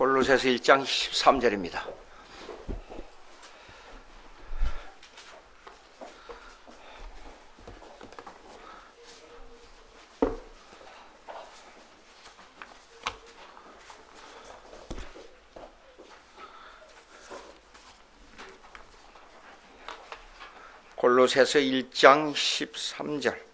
골로새서 1장 13절입니다. 골로새서 1장 13절.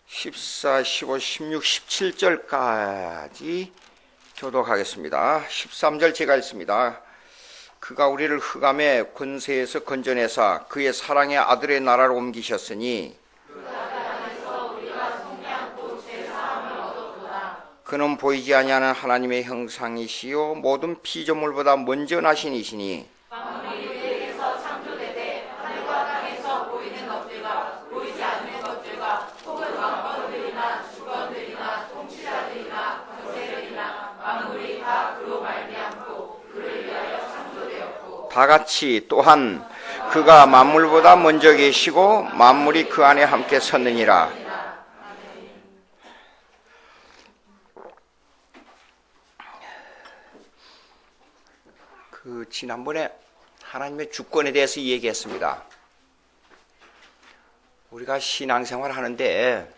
(14, 15, 16, 17절까지) 교독하겠습니다. 13절 제가 읽습니다. 그가 우리를 흑암의 권세에서 건져내사 그의 사랑의 아들의 나라로 옮기셨으니 그는 보이지 아니하는 하나님의 형상이시요 모든 피조물보다 먼저 나신 이시니 다같이 또한 그가 만물보다 먼저 계시고 만물이 그 안에 함께 섰느니라. 지난번에 하나님의 주권에 대해서 얘기했습니다. 우리가 신앙생활을 하는데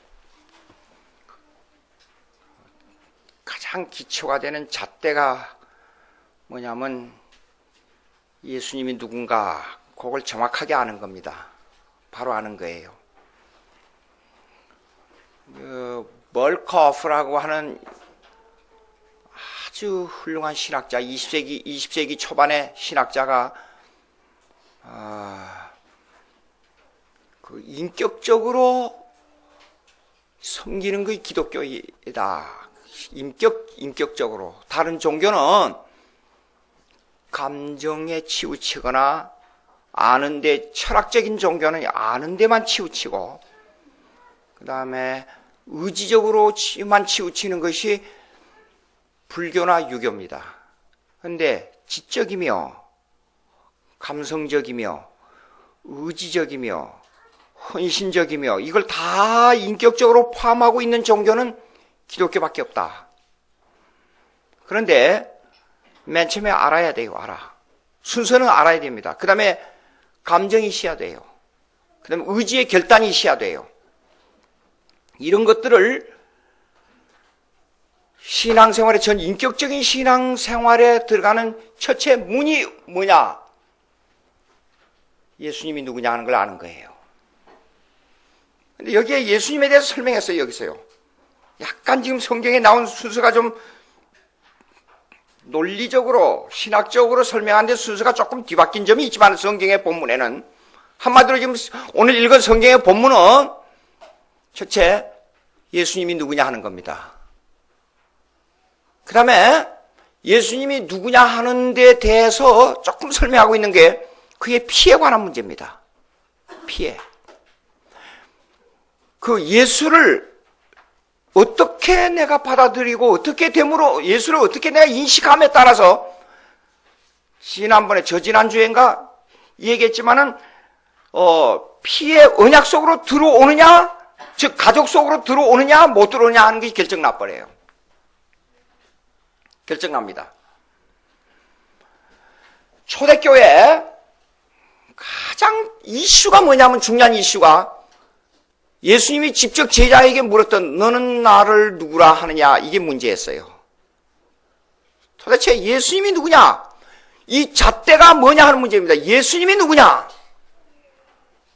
가장 기초가 되는 잣대가 뭐냐면 예수님이 누군가 그걸 정확하게 아는 겁니다. 바로 아는 거예요. 멀커프라고 하는 아주 훌륭한 신학자, 20세기 초반의 신학자가 인격적으로 섬기는 것이 기독교이다. 인격적으로. 다른 종교는 감정에 치우치거나 아는데, 철학적인 종교는 아는 데만 치우치고, 그 다음에 의지적으로만 치우치는 것이 불교나 유교입니다. 그런데 지적이며 감성적이며 의지적이며 헌신적이며 이걸 다 인격적으로 포함하고 있는 종교는 기독교밖에 없다. 그런데 맨 처음에 알아야 돼요. 순서는 알아야 됩니다. 그 다음에 감정이 있어야 돼요. 그 다음에 의지의 결단이 있어야 돼요. 이런 것들을 신앙생활에, 전 인격적인 신앙생활에 들어가는 첫째 문이 뭐냐? 예수님이 누구냐 하는 걸 아는 거예요. 근데 여기에 예수님에 대해서 설명했어요, 여기서요. 약간 지금 성경에 나온 순서가 좀 논리적으로, 신학적으로 설명하는데 순서가 조금 뒤바뀐 점이 있지만 성경의 본문에는, 한마디로 지금 오늘 읽은 성경의 본문은 첫째, 예수님이 누구냐 하는 겁니다. 그 다음에 예수님이 누구냐 하는 데 대해서 조금 설명하고 있는 게 그의 피에 관한 문제입니다. 피에. 그 예수를 어떻게 내가 받아들이고 어떻게 됨으로 예수를 어떻게 내가 인식함에 따라서, 지난번에 저지난주엔가 얘기했지만은 피의 언약 속으로 들어오느냐, 즉 가족 속으로 들어오느냐 못 들어오느냐 하는 게 결정나버려요. 결정납니다. 초대교회 가장 이슈가 뭐냐면, 중요한 이슈가 예수님이 직접 제자에게 물었던 너는 나를 누구라 하느냐, 이게 문제였어요. 도대체 예수님이 누구냐, 이 잣대가 뭐냐 하는 문제입니다. 예수님이 누구냐,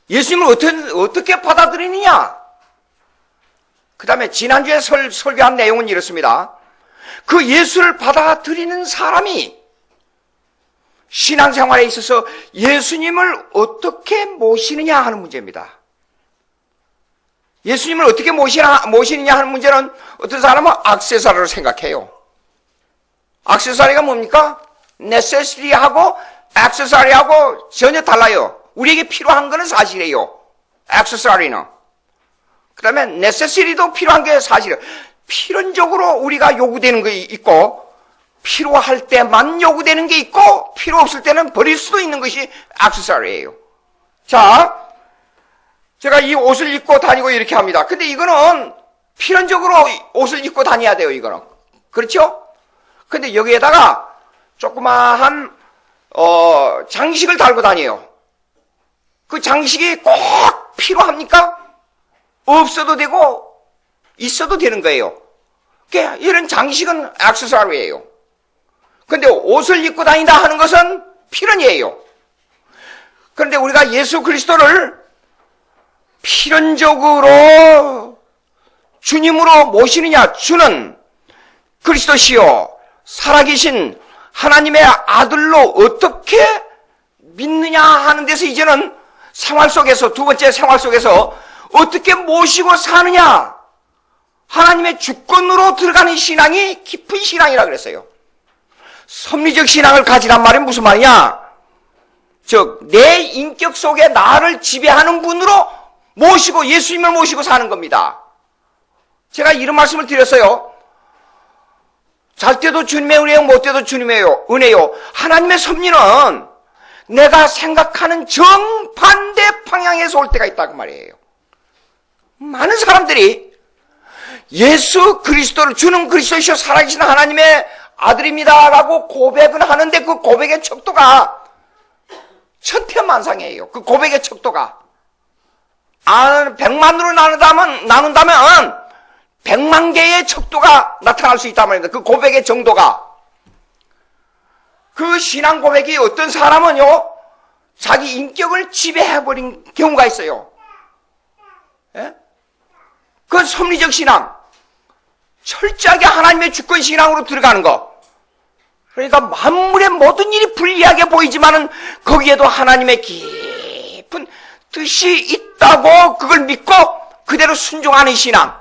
예수님을 어떻게 받아들이느냐. 그 다음에 지난주에 설교한 내용은 이렇습니다. 그 예수를 받아들이는 사람이 신앙생활에 있어서 예수님을 어떻게 모시느냐 하는 문제입니다. 예수님을 어떻게 모시느냐 하는 문제는 어떤 사람은 액세서리로 생각해요. 액세서리가 뭡니까? necessity하고 액세서리하고 전혀 달라요. 우리에게 필요한 것은 사실이에요. 액세서리는. 그 다음에 necessity도 필요한 게 사실이에요. 필연적으로 우리가 요구되는 게 있고, 필요할 때만 요구되는 게 있고, 필요 없을 때는 버릴 수도 있는 것이 액세서리예요. 자, 제가 이 옷을 입고 다니고 이렇게 합니다. 근데 이거는 필연적으로 옷을 입고 다녀야 돼요, 이거는. 그렇죠? 근데 여기에다가 조그마한 장식을 달고 다녀요. 그 장식이 꼭 필요합니까? 없어도 되고 있어도 되는 거예요. 이런 장식은 액세서리예요. 근데 옷을 입고 다닌다 하는 것은 필연이에요. 그런데 우리가 예수 그리스도를 필연적으로 주님으로 모시느냐? 주는 그리스도시요 살아계신 하나님의 아들로 어떻게 믿느냐 하는 데서 이제는 생활 속에서, 두 번째 생활 속에서 어떻게 모시고 사느냐, 하나님의 주권으로 들어가는 신앙이 깊은 신앙이라 그랬어요. 섭리적 신앙을 가지란 말은 무슨 말이냐? 즉 내 인격 속에 나를 지배하는 분으로 모시고, 예수님을 모시고 사는 겁니다. 제가 이런 말씀을 드렸어요. 잘 때도 주님의 은혜요, 못 때도 주님의 은혜요. 하나님의 섭리는 내가 생각하는 정반대 방향에서 올 때가 있다고 말이에요. 많은 사람들이 예수 그리스도를, 주는 그리스도시요 살아계신 하나님의 아들입니다 라고 고백은 하는데 그 고백의 척도가 천태만상이에요. 그 고백의 척도가 100만으로 나눈다면 100만 개의 척도가 나타날 수 있단 말입니다. 그 고백의 정도가. 그 신앙 고백이 어떤 사람은요, 자기 인격을 지배해버린 경우가 있어요. 예? 그 섭리적 신앙, 철저하게 하나님의 주권 신앙으로 들어가는 것. 그러니까 만물의 모든 일이 불리하게 보이지만은 거기에도 하나님의 깊은 뜻이 있다고 그걸 믿고 그대로 순종하는 신앙.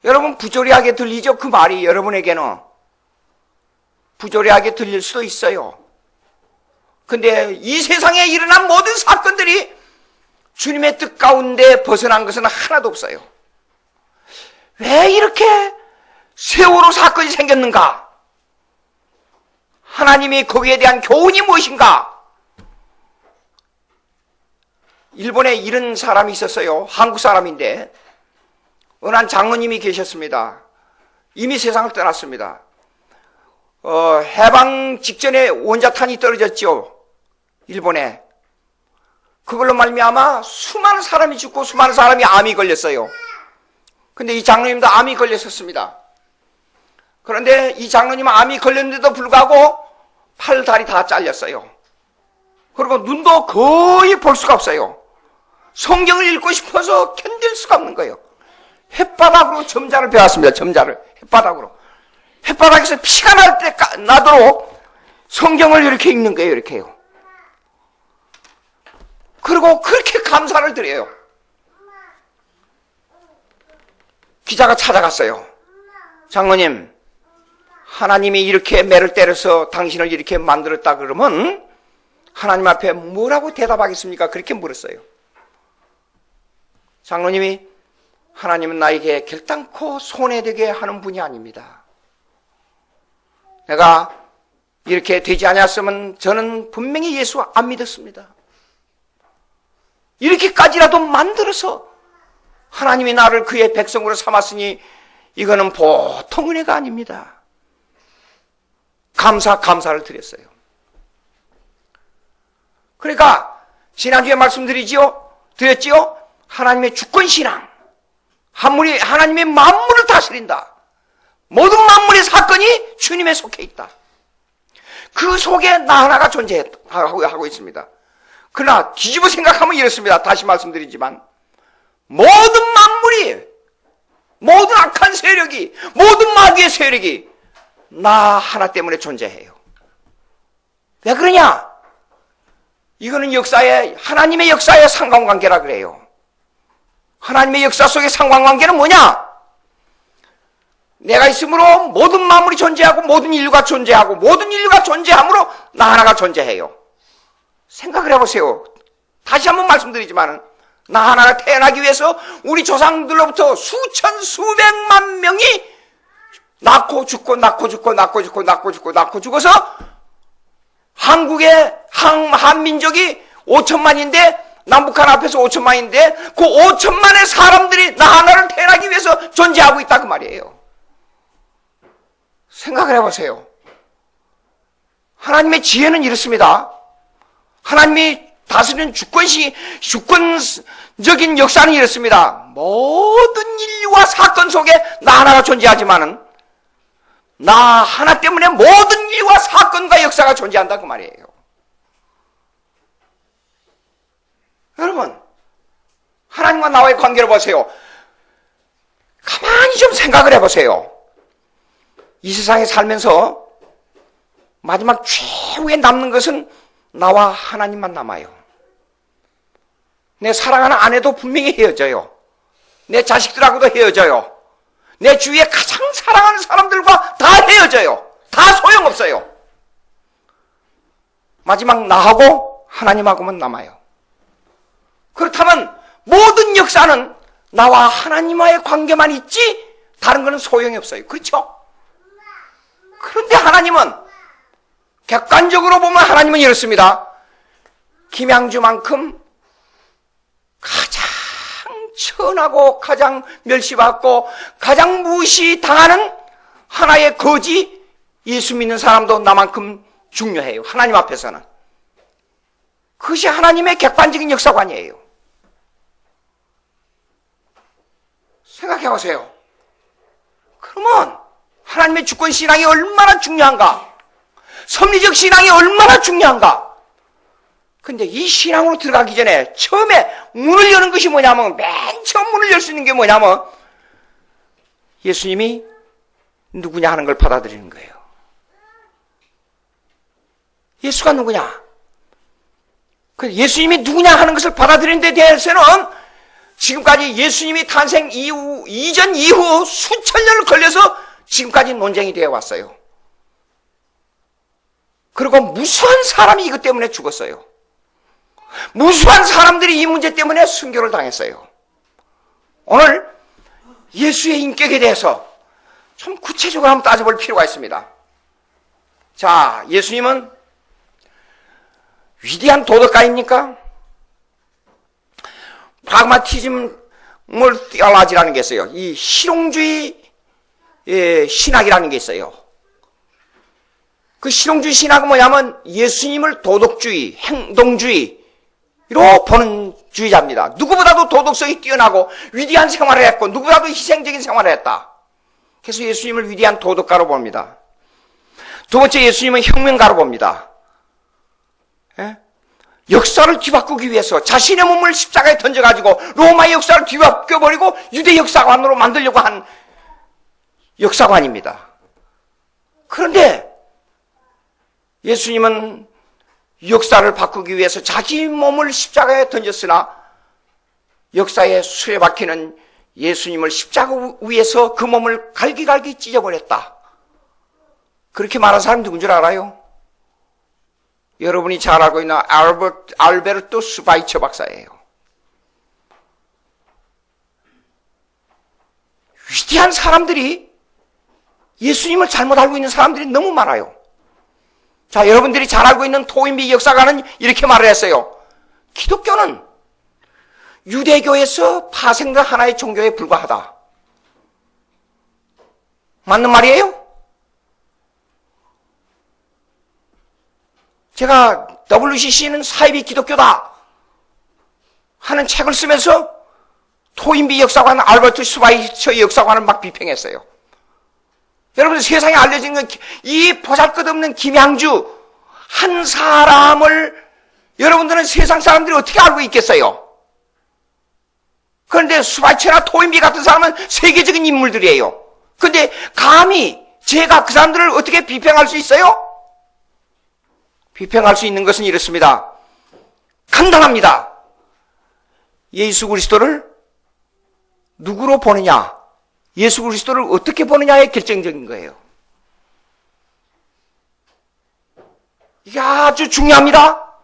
여러분 부조리하게 들리죠? 그 말이 여러분에게는 부조리하게 들릴 수도 있어요. 근데 이 세상에 일어난 모든 사건들이 주님의 뜻 가운데 벗어난 것은 하나도 없어요. 왜 이렇게 세월호 사건이 생겼는가? 하나님이 거기에 대한 교훈이 무엇인가? 일본에 이런 사람이 있었어요. 한국 사람인데 어느 한 장로님이 계셨습니다. 이미 세상을 떠났습니다. 해방 직전에 원자탄이 떨어졌죠. 일본에. 그걸로 말미암아 수많은 사람이 죽고 수많은 사람이 암이 걸렸어요. 근데 이 장로님도 암이 걸렸었습니다. 그런데 이 장로님은 암이 걸렸는데도 불구하고 팔, 다리 다 잘렸어요. 그리고 눈도 거의 볼 수가 없어요. 성경을 읽고 싶어서 견딜 수가 없는 거예요. 햇바닥으로 점자를 베었습니다. 점자를 햇바닥으로. 햇바닥에서 피가 나도록 성경을 이렇게 읽는 거예요. 이렇게요. 그리고 그렇게 감사를 드려요. 기자가 찾아갔어요. 장로님, 하나님이 이렇게 매를 때려서 당신을 이렇게 만들었다 그러면 하나님 앞에 뭐라고 대답하겠습니까? 그렇게 물었어요. 장로님이, 하나님은 나에게 결단코 손해되게 하는 분이 아닙니다. 내가 이렇게 되지 않았으면 저는 분명히 예수 안 믿었습니다. 이렇게까지라도 만들어서 하나님이 나를 그의 백성으로 삼았으니 이거는 보통 은혜가 아닙니다. 감사를 드렸어요. 그러니까 지난주에 말씀드렸지요? 하나님의 주권신앙. 하나님의 만물을 다스린다. 모든 만물의 사건이 주님에 속해 있다. 그 속에 나 하나가 존재하고 있습니다. 그러나 뒤집어 생각하면 이렇습니다. 다시 말씀드리지만 모든 만물이, 모든 악한 세력이, 모든 마귀의 세력이 나 하나 때문에 존재해요. 왜 그러냐? 이거는 하나님의 역사의 상관관계라 그래요. 하나님의 역사 속의 상관관계는 뭐냐? 내가 있으므로 모든 만물이 존재하고 모든 인류가 존재하고 모든 인류가 존재함으로 나 하나가 존재해요. 생각을 해보세요. 다시 한번 말씀드리지만 나 하나가 태어나기 위해서 우리 조상들로부터 수천 수백만 명이 낳고 죽어서 한국의 한민족이 5천만인데 남북한 앞에서 5천만인데 그 5천만의 사람들이 나 하나를 태어나기 위해서 존재하고 있다 그 말이에요. 생각을 해보세요. 하나님의 지혜는 이렇습니다. 하나님이 다스리는 주권적인 역사는 이렇습니다. 모든 인류와 사건 속에 나 하나가 존재하지만은 나 하나 때문에 모든 일과 사건과 역사가 존재한다 그 말이에요. 여러분, 하나님과 나와의 관계를 보세요. 가만히 좀 생각을 해보세요. 이 세상에 살면서 마지막 최후에 남는 것은 나와 하나님만 남아요. 내 사랑하는 아내도 분명히 헤어져요. 내 자식들하고도 헤어져요. 내 주위에 가장 사랑하는 사람들과 다 헤어져요. 다 소용없어요. 마지막 나하고 하나님하고만 남아요. 그렇다면 모든 역사는 나와 하나님과의 관계만 있지 다른 거는 소용이 없어요. 그렇죠? 그런데 하나님은 객관적으로 보면 하나님은 이렇습니다. 김양주만큼 가장 천하고 가장 멸시받고 가장 무시당하는 하나의 거지 예수 믿는 사람도 나만큼 중요해요. 하나님 앞에서는. 그것이 하나님의 객관적인 역사관이에요. 생각해보세요. 그러면 하나님의 주권 신앙이 얼마나 중요한가? 섭리적 신앙이 얼마나 중요한가? 근데 이 신앙으로 들어가기 전에 처음에 문을 여는 것이 뭐냐면, 맨 처음 문을 열 수 있는 게 뭐냐면 예수님이 누구냐 하는 걸 받아들이는 거예요. 예수가 누구냐? 예수님이 누구냐 하는 것을 받아들이는 데 대해서는 지금까지 예수님이 탄생 이후, 이전 이후 수천 년을 걸려서 지금까지 논쟁이 되어 왔어요. 그리고 무수한 사람이 이것 때문에 죽었어요. 무수한 사람들이 이 문제 때문에 순교를 당했어요. 오늘 예수의 인격에 대해서 좀 구체적으로 한번 따져볼 필요가 있습니다. 자, 예수님은 위대한 도덕가입니까? 프라그마티즘을 띠어라지라는 게 있어요. 이 실용주의 신학이라는 게 있어요. 그 실용주의 신학은 뭐냐면 예수님을 도덕주의, 행동주의로 보는 주의자입니다. 누구보다도 도덕성이 뛰어나고 위대한 생활을 했고 누구보다도 희생적인 생활을 했다. 그래서 예수님을 위대한 도덕가로 봅니다. 두 번째, 예수님은 혁명가로 봅니다. 예? 역사를 뒤바꾸기 위해서 자신의 몸을 십자가에 던져가지고 로마의 역사를 뒤바꿔버리고 유대 역사관으로 만들려고 한 역사관입니다. 그런데 예수님은 역사를 바꾸기 위해서 자기 몸을 십자가에 던졌으나 역사에 수레바퀴는 예수님을 십자가 위에서 그 몸을 갈기갈기 찢어버렸다. 그렇게 말한 사람이 누군 줄 알아요? 여러분이 잘 알고 있는 알베르토 스바이처 박사예요. 위대한 사람들이, 예수님을 잘못 알고 있는 사람들이 너무 많아요. 자, 여러분들이 잘 알고 있는 토인비 역사가는 이렇게 말을 했어요. 기독교는 유대교에서 파생된 하나의 종교에 불과하다. 맞는 말이에요? 제가 WCC는 사이비 기독교다 하는 책을 쓰면서 토인비 역사관, 알버트 스바이처 역사관을 막 비평했어요. 여러분, 세상에 알려진 건 이 보잘것없는 김양주 한 사람을 여러분들은 세상 사람들이 어떻게 알고 있겠어요? 그런데 스바이처나 토인비 같은 사람은 세계적인 인물들이에요. 그런데 감히 제가 그 사람들을 어떻게 비평할 수 있어요? 비평할 수 있는 것은 이렇습니다. 간단합니다. 예수 그리스도를 누구로 보느냐, 예수 그리스도를 어떻게 보느냐에 결정적인 거예요. 이게 아주 중요합니다.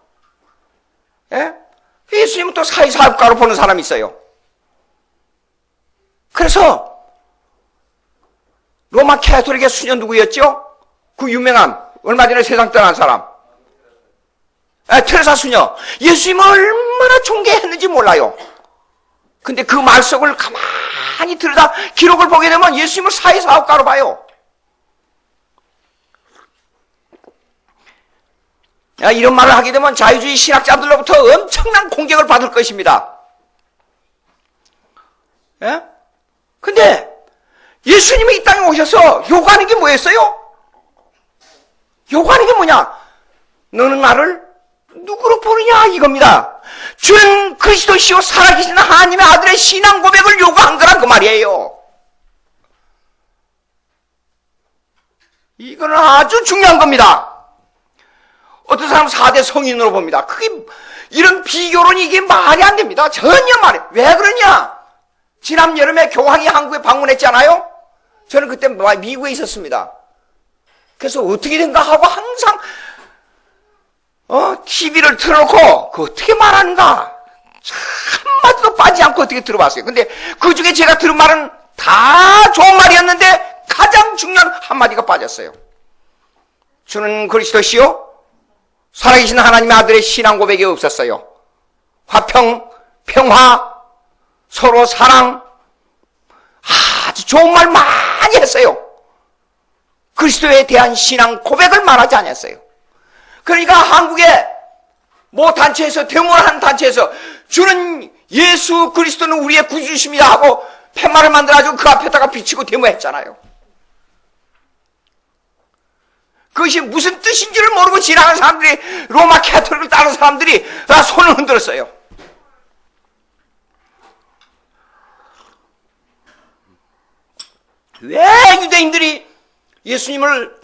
예? 예수님은 또 사회사업가로 보는 사람이 있어요. 그래서 로마 캐토릭의 수녀 누구였죠? 그 유명한, 얼마 전에 세상 떠난 사람. 테레사 수녀, 예수님을 얼마나 존경했는지 몰라요. 근데 그 말 속을 가만히 들여다 기록을 보게 되면 예수님을 사회사업가로 봐요. 이런 말을 하게 되면 자유주의 신학자들로부터 엄청난 공격을 받을 것입니다. 예? 근데 예수님이 이 땅에 오셔서 요구하는 게 뭐였어요? 요구하는 게 뭐냐? 너는 나를 누구로 보느냐 이겁니다. 주는 그리스도시요 살아계신 하나님의 아들의 신앙 고백을 요구한 거란 그 말이에요. 이거는 아주 중요한 겁니다. 어떤 사람은 4대 성인으로 봅니다. 그게 이런 비교론이 이게 말이 안 됩니다. 전혀 말이. 왜 그러냐? 지난 여름에 교황이 한국에 방문했잖아요. 저는 그때 미국에 있었습니다. 그래서 어떻게 된가 하고 항상 TV를 틀어놓고 그 어떻게 말하는가 한마디도 빠지지 않고 어떻게 들어봤어요. 근데 그 중에 제가 들은 말은 다 좋은 말이었는데 가장 중요한 한마디가 빠졌어요. 주는 그리스도시요 살아계신 하나님의 아들의 신앙 고백이 없었어요. 화평, 평화, 서로 사랑, 아주 좋은 말 많이 했어요. 그리스도에 대한 신앙 고백을 말하지 않았어요. 그러니까 한국의 모 단체에서 데모를 한 단체에서 주는 예수 그리스도는 우리의 구주이십니다 하고 팻말을 만들어가지고 그 앞에다가 비치고 데모했잖아요. 그것이 무슨 뜻인지를 모르고 지나가는 사람들이 로마 캐톨릭을 따르는 사람들이 다 손을 흔들었어요. 왜 유대인들이 예수님을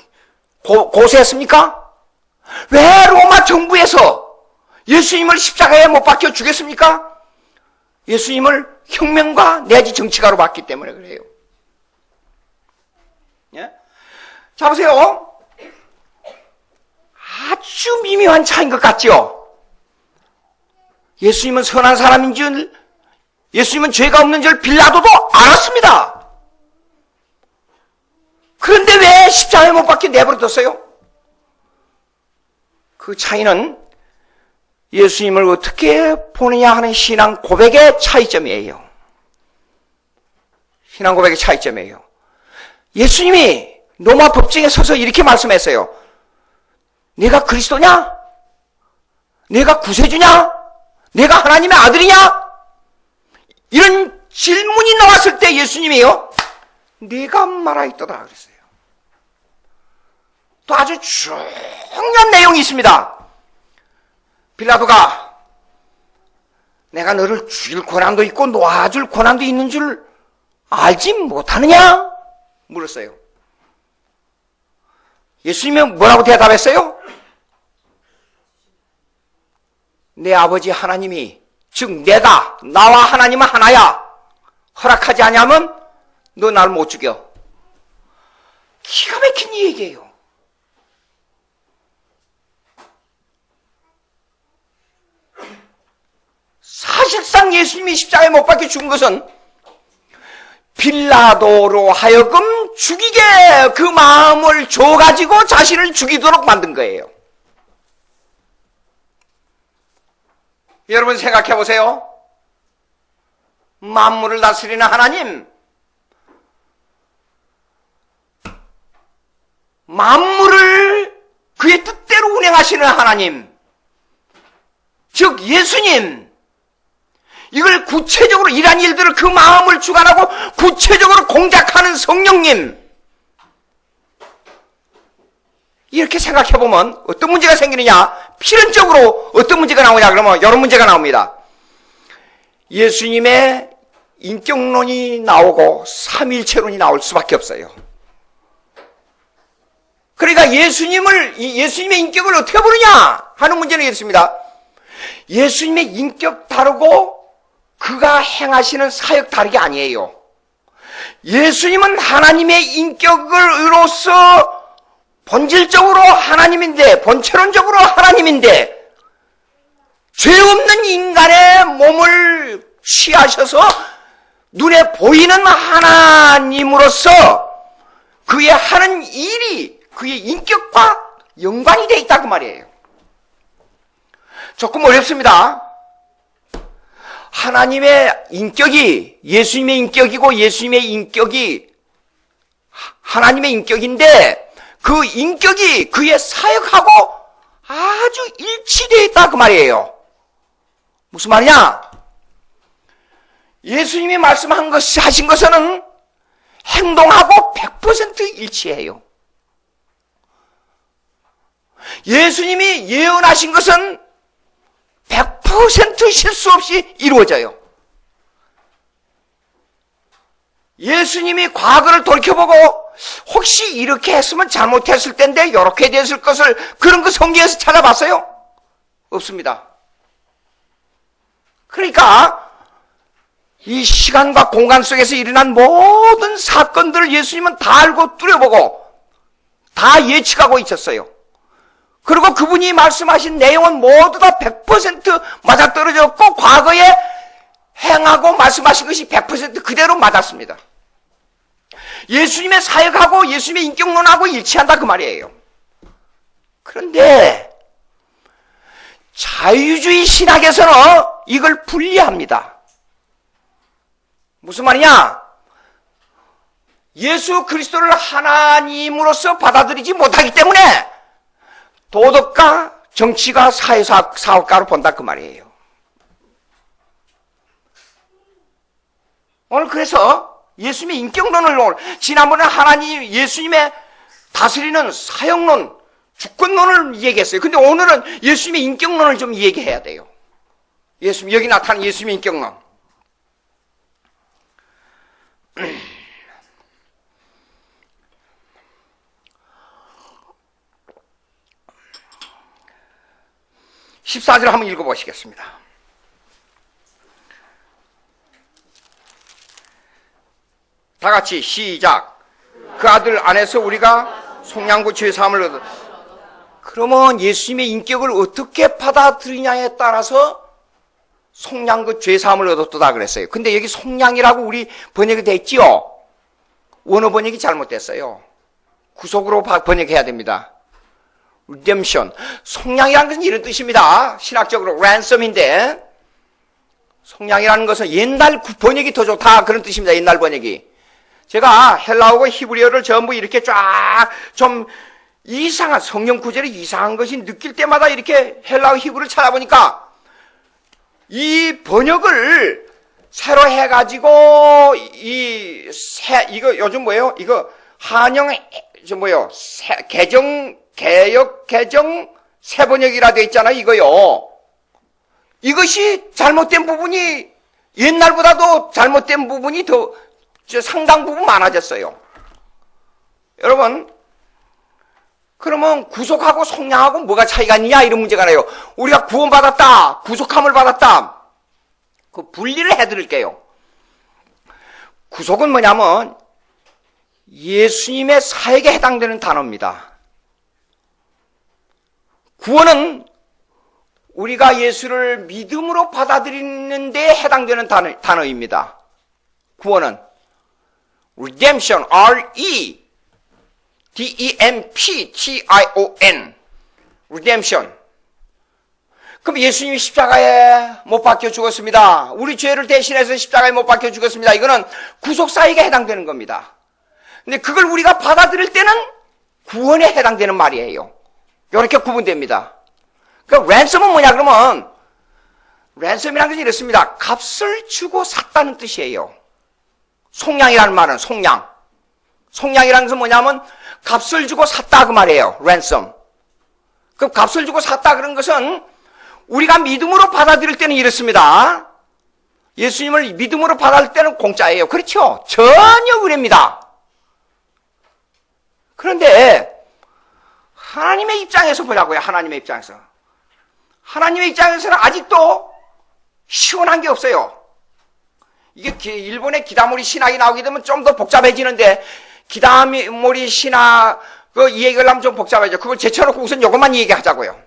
고소했습니까? 왜 로마 정부에서 예수님을 십자가에 못 박혀 죽였습니까? 예수님을 혁명가 내지 정치가로 봤기 때문에 그래요. 예? 자 보세요. 아주 미묘한 차이인 것 같죠? 예수님은 선한 사람인 줄, 예수님은 죄가 없는 줄 빌라도도 알았습니다. 그런데 왜 십자가에 못 박혀 내버려뒀어요? 그 차이는 예수님을 어떻게 보느냐 하는 신앙 고백의 차이점이에요. 신앙 고백의 차이점이에요. 예수님이 로마 법정에 서서 이렇게 말씀했어요. 내가 그리스도냐? 내가 구세주냐? 내가 하나님의 아들이냐? 이런 질문이 나왔을 때 예수님이요, 네가 말하였도다 그랬어요. 또 아주 중요한 내용이 있습니다. 빌라도가 내가 너를 죽일 권한도 있고 놓아줄 권한도 있는 줄 알지 못하느냐? 물었어요. 예수님이 뭐라고 대답했어요? 내 아버지 하나님이, 즉 내가, 나와 하나님은 하나야. 허락하지 않으면 너 나를 못 죽여. 기가 막힌 이 얘기예요. 사실상 예수님이 십자가에 못 박혀 죽은 것은 빌라도로 하여금 죽이게 그 마음을 줘가지고 자신을 죽이도록 만든 거예요. 여러분 생각해 보세요. 만물을 다스리는 하나님, 만물을 그의 뜻대로 운행하시는 하나님, 즉 예수님, 이걸 구체적으로 이러한 일들을 그 마음을 주관하고 구체적으로 공작하는 성령님, 이렇게 생각해보면 어떤 문제가 생기느냐? 필연적으로 어떤 문제가 나오냐? 그러면 여러 문제가 나옵니다. 예수님의 인격론이 나오고 삼위일체론이 나올 수밖에 없어요. 그러니까 예수님의 인격을 어떻게 보느냐 하는 문제는 이렇습니다. 예수님의 인격 다르고 그가 행하시는 사역 다르게 아니에요. 예수님은 하나님의 인격으로서 본질적으로 하나님인데, 본체론적으로 하나님인데, 죄 없는 인간의 몸을 취하셔서 눈에 보이는 하나님으로서 그의 하는 일이 그의 인격과 연관이 되어 있다 그 말이에요. 조금 어렵습니다. 하나님의 인격이 예수님의 인격이고 예수님의 인격이 하나님의 인격인데 그 인격이 그의 사역하고 아주 일치되어 있다 그 말이에요. 무슨 말이냐? 예수님이 말씀한 것이 하신 것은 행동하고 100% 일치해요. 예수님이 예언하신 것은 100% 실수 없이 이루어져요. 예수님이 과거를 돌이켜보고 혹시 이렇게 했으면 잘못했을 텐데 이렇게 됐을 것을 그런 거 성경에서 찾아봤어요? 없습니다. 그러니까 이 시간과 공간 속에서 일어난 모든 사건들을 예수님은 다 알고 뚜려보고 다 예측하고 있었어요. 그리고 그분이 말씀하신 내용은 모두 다 100% 맞아떨어졌고 과거에 행하고 말씀하신 것이 100% 그대로 맞았습니다. 예수님의 사역하고 예수님의 인격론하고 일치한다 그 말이에요. 그런데 자유주의 신학에서는 이걸 분리합니다. 무슨 말이냐? 예수 그리스도를 하나님으로서 받아들이지 못하기 때문에 도덕가, 정치가, 사회사업가로 본다 그 말이에요. 오늘 그래서 예수님의 인격론을 지난번에 하나님 예수님의 다스리는 사역론, 주권론을 얘기했어요. 근데 오늘은 예수님의 인격론을 좀 얘기해야 돼요. 예수님 여기 나타난 예수님의 인격론. 14절 한번 읽어보시겠습니다. 다 같이 시작. 그 아들 안에서 우리가 속량구 죄사함을 얻었다. 그러면 예수님의 인격을 어떻게 받아들이냐에 따라서 속량구 죄사함을 얻었다 그랬어요. 근데 여기 속량이라고 우리 번역이 됐지요? 원어 번역이 잘못됐어요. 구속으로 번역해야 됩니다. redemption. 속량이라는 것은 이런 뜻입니다. 신학적으로 ransom인데 속량이라는 것은 옛날 번역이 더 좋다 그런 뜻입니다. 옛날 번역이. 제가 헬라어고 히브리어를 전부 이렇게 쫙 좀 이상한 성경 구절이 이상한 것이 느낄 때마다 이렇게 헬라어 히브리를 찾아보니까 이 번역을 새로 해가지고 이거 요즘 뭐예요? 이거 한영 개역 개정 새 번역이라 돼 있잖아요. 이거요. 이것이 잘못된 부분이 옛날보다도 잘못된 부분이 더 상당 부분 많아졌어요. 여러분, 그러면 구속하고 속량하고 뭐가 차이가 있느냐 이런 문제가 나요. 우리가 구원받았다, 구속함을 받았다. 그 분리를 해드릴게요. 구속은 뭐냐면 예수님의 사역에 해당되는 단어입니다. 구원은 우리가 예수를 믿음으로 받아들이는 데 해당되는 단어입니다. 구원은 redemption, R-E-D-E-M-P-T-I-O-N redemption. 그럼 예수님이 십자가에 못 박혀 죽었습니다. 우리 죄를 대신해서 십자가에 못 박혀 죽었습니다. 이거는 구속사역에 해당되는 겁니다. 근데 그걸 우리가 받아들일 때는 구원에 해당되는 말이에요. 이렇게 구분됩니다. 그 랜섬은 뭐냐 그러면 랜섬이라는 것이 이렇습니다. 값을 주고 샀다는 뜻이에요. 속량이라는 말은 속량. 속량이라는 것은 뭐냐면 값을 주고 샀다 그 말이에요. 랜섬. 그 값을 주고 샀다 그런 것은 우리가 믿음으로 받아들일 때는 이렇습니다. 예수님을 믿음으로 받아들일 때는 공짜예요. 그렇죠? 전혀 의뢰입니다. 그런데 하나님의 입장에서 보자고요. 하나님의 입장에서. 하나님의 입장에서는 아직도 시원한 게 없어요. 이게 일본의 기다모리 신학이 나오게 되면 좀 더 복잡해지는데 기다모리 신학 이 얘기를 하면 좀 복잡해져. 그걸 제쳐놓고 우선 이것만 얘기하자고요.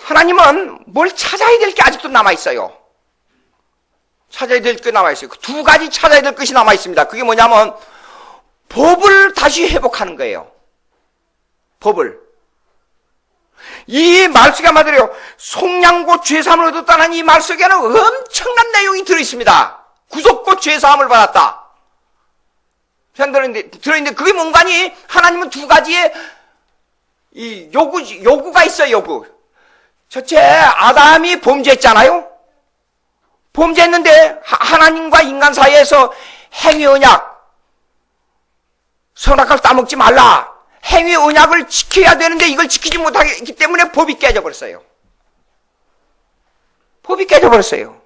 하나님은 뭘 찾아야 될 게 아직도 남아있어요. 찾아야 될 게 남아있어요. 두 가지 찾아야 될 것이 남아있습니다. 그게 뭐냐면 법을 다시 회복하는 거예요. 법을. 이 말 속에 말대로 속량고 죄사함을 얻었다는 이 말 속에는 엄청난 내용이 들어있습니다. 구속고 죄사함을 받았다. 들어있는데 그게 뭔가니? 하나님은 두 가지의 이 요구가 있어요, 요구. 첫째, 아담이 범죄했잖아요? 범죄했는데 하나님과 인간 사이에서 행위 언약, 선악과를 따먹지 말라. 행위 언약을 지켜야 되는데 이걸 지키지 못하기 때문에 법이 깨져버렸어요. 법이 깨져버렸어요.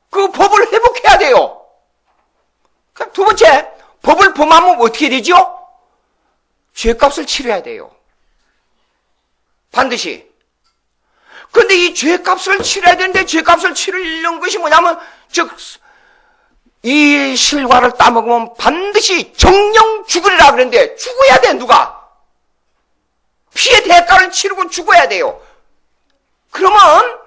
그 법을 회복해야 돼요. 두 번째, 법을 범하면 어떻게 되죠? 죄값을 치러야 돼요. 반드시. 그런데 이 죄값을 치러야 되는데 죄값을 치르는 것이 뭐냐면, 즉, 이 실과를 따먹으면 반드시 정령 죽으리라 그랬는데 죽어야 돼, 누가? 피의 대가를 치르고 죽어야 돼요. 그러면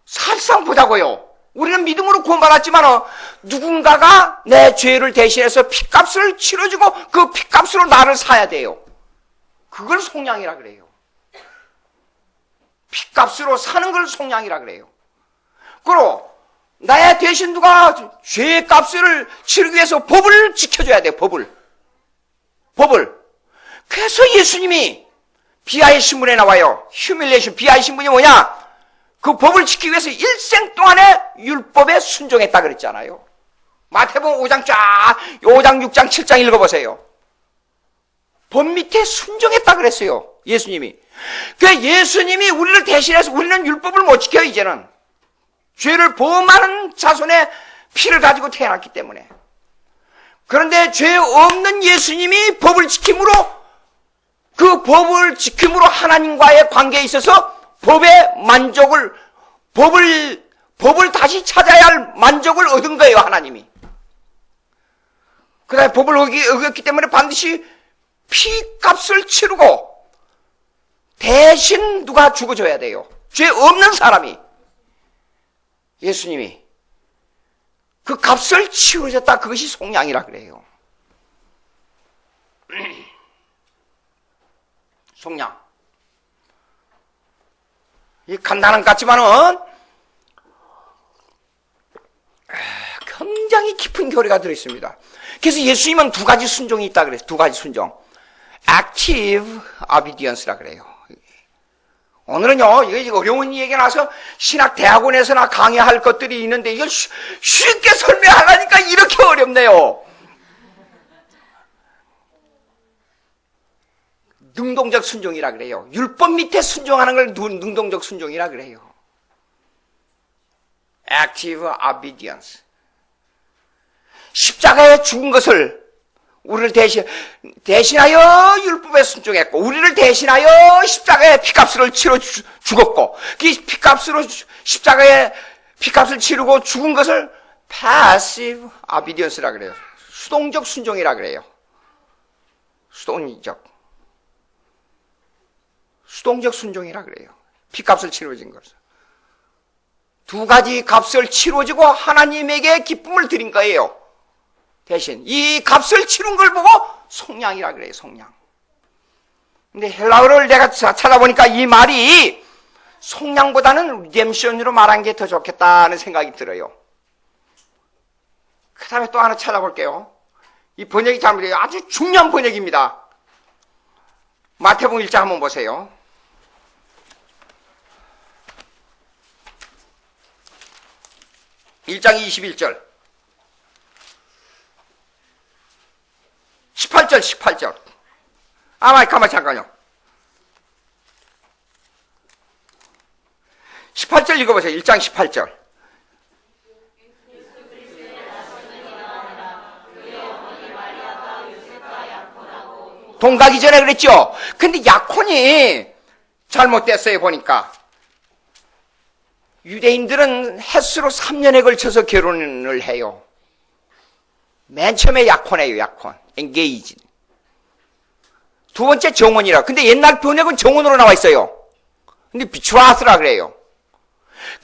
사실상 보자고요. 우리는 믿음으로 구원받았지만 누군가가 내 죄를 대신해서 피값을 치러주고 그 피값으로 나를 사야 돼요. 그걸 속량이라 그래요. 피값으로 사는 걸 속량이라 그래요. 그리고 나의 대신 누가 죄값을 치르기 위해서 법을 지켜줘야 돼요. 법을. 그래서 예수님이 비하의 신분에 나와요. 휴밀레이션, 비하의 신분이 뭐냐? 그 법을 지키기 위해서 일생 동안에 율법에 순종했다 그랬잖아요. 마태복음 5장 6장, 7장 읽어보세요. 법 밑에 순종했다 그랬어요. 예수님이. 그 예수님이 우리를 대신해서 우리는 율법을 못 지켜요, 이제는. 죄를 범하는 자손의 피를 가지고 태어났기 때문에. 그런데 죄 없는 예수님이 법을 지킴으로, 그 법을 지킴으로 하나님과의 관계에 있어서 법의 만족을, 법을 다시 찾아야 할 만족을 얻은 거예요, 하나님이. 그 다음에 법을 어겼기 때문에 반드시 피값을 치르고 대신 누가 죽어줘야 돼요. 죄 없는 사람이. 예수님이 그 값을 치러줬다. 그것이 속량이라 그래요. 속량. 이 간단한 것 같지만은 굉장히 깊은 교리가 들어있습니다. 그래서 예수님은 두 가지 순종이 있다 그래요. 두 가지 순종. Active obedience라 그래요. 오늘은요, 이게 어려운 얘기가 나서 신학대학원에서나 강의할 것들이 있는데 이걸 쉽게 설명하려니까 이렇게 어렵네요. 능동적 순종이라 그래요. 율법 밑에 순종하는 걸 능동적 순종이라 그래요. Active obedience. 십자가에 죽은 것을 우리를 대신하여 율법에 순종했고, 우리를 대신하여 십자가에 피값을 치러 죽었고, 그 피값으로 십자가에 피값을 치르고 죽은 것을 passive obedience라 그래요. 수동적 순종이라 그래요. 수동적 순종이라 그래요. 피값을 치러진 것을. 두 가지 값을 치러지고 하나님에게 기쁨을 드린 거예요. 대신 이 값을 치른 걸 보고 속량이라 그래요. 속량. 근데 헬라어를 내가 찾아보니까 이 말이 속량보다는 리뎀션으로 말한 게 더 좋겠다는 생각이 들어요. 그 다음에 또 하나 찾아볼게요. 이 번역이 잘못돼요. 아주 중요한 번역입니다. 마태복음 1장 한번 보세요. (1장) 21절 18절. 가만 잠깐요. 18절 읽어보세요. 1장 18절. 동가기 전에 그랬죠. 근데 약혼이 잘못됐어요, 보니까. 유대인들은 햇수로 3년에 걸쳐서 결혼을 해요. 맨 처음에 약혼해요, 약혼. engage. 두 번째 정혼이라. 근데 옛날 번역은 정혼으로 나와 있어요. 근데 비추아스라 그래요.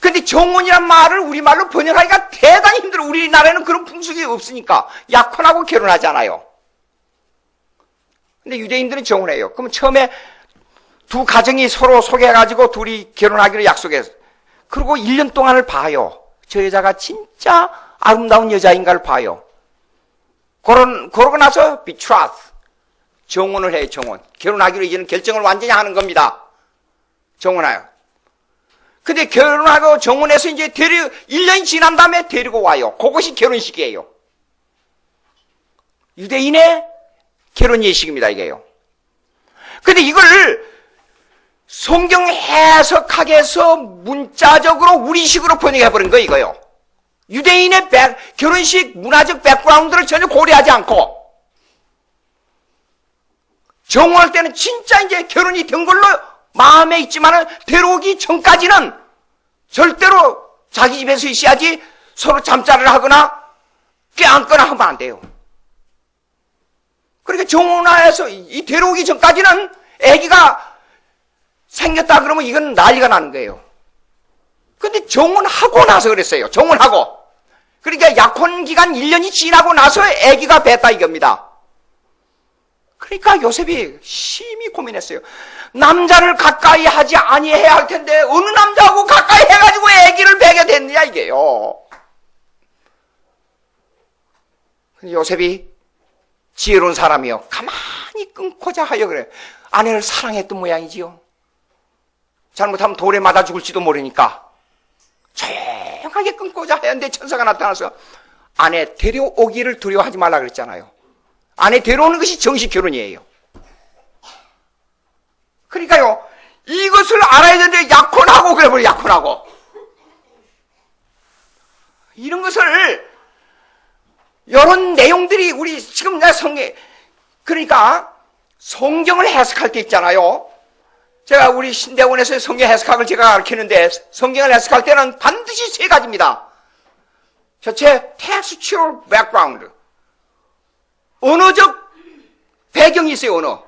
근데 정혼이란 말을 우리말로 번역하기가 대단히 힘들어. 우리나라에는 그런 풍습이 없으니까. 약혼하고 결혼하잖아요. 근데 유대인들은 정혼해요. 그러면 처음에 두 가정이 서로 소개해가지고 둘이 결혼하기로 약속했어요. 그리고 1년 동안을 봐요. 저 여자가 진짜 아름다운 여자인가를 봐요. 그러고 나서 betroth, 정혼을 해요. 정혼. 결혼하기로 이제는 결정을 완전히 하는 겁니다. 정혼해요. 근데 결혼하고 정혼해서 이제 1년이 지난 다음에 데리고 와요. 그것이 결혼식이에요. 유대인의 결혼 예식입니다, 이게요. 근데 이걸 성경 해석하게 해서 문자적으로 우리식으로 번역해버린 거예요, 이거요. 유대인의 결혼식 문화적 백그라운드를 전혀 고려하지 않고, 정혼할 때는 진짜 이제 결혼이 된 걸로 마음에 있지만은 데려오기 전까지는 절대로 자기 집에서 있어야지 서로 잠자리를 하거나 껴안거나 하면 안 돼요. 그러니까 정혼해서 이 데려오기 전까지는 아기가 생겼다 그러면 이건 난리가 나는 거예요. 근데 정혼하고 나서 그랬어요. 정혼하고. 그러니까 약혼 기간 1년이 지나고 나서 아기가 뱄다 이겁니다. 그러니까 요셉이 심히 고민했어요. 남자를 가까이 하지 아니해야 할 텐데 어느 남자하고 가까이 해가지고 아기를 베게 됐느냐 이게요. 근데 요셉이 지혜로운 사람이요. 가만히 끊고자 하여 그래. 아내를 사랑했던 모양이지요. 잘못하면 돌에 맞아 죽을지도 모르니까 조용하게 끊고자 하였는데 천사가 나타나서 아내 데려오기를 두려워하지 말라 그랬잖아요. 아내 데려오는 것이 정식 결혼이에요. 그러니까요, 이것을 알아야 되는데 약혼하고 그래버려. 약혼하고 이런 것을 이런 내용들이 우리 지금 내 그러니까 성경을 해석할 때 있잖아요. 제가 우리 신대원에서 성경 해석학을 제가 가르치는데 성경을 해석할 때는 반드시 세 가지입니다. 첫째, textual background. 언어적 배경이 있어요, 언어.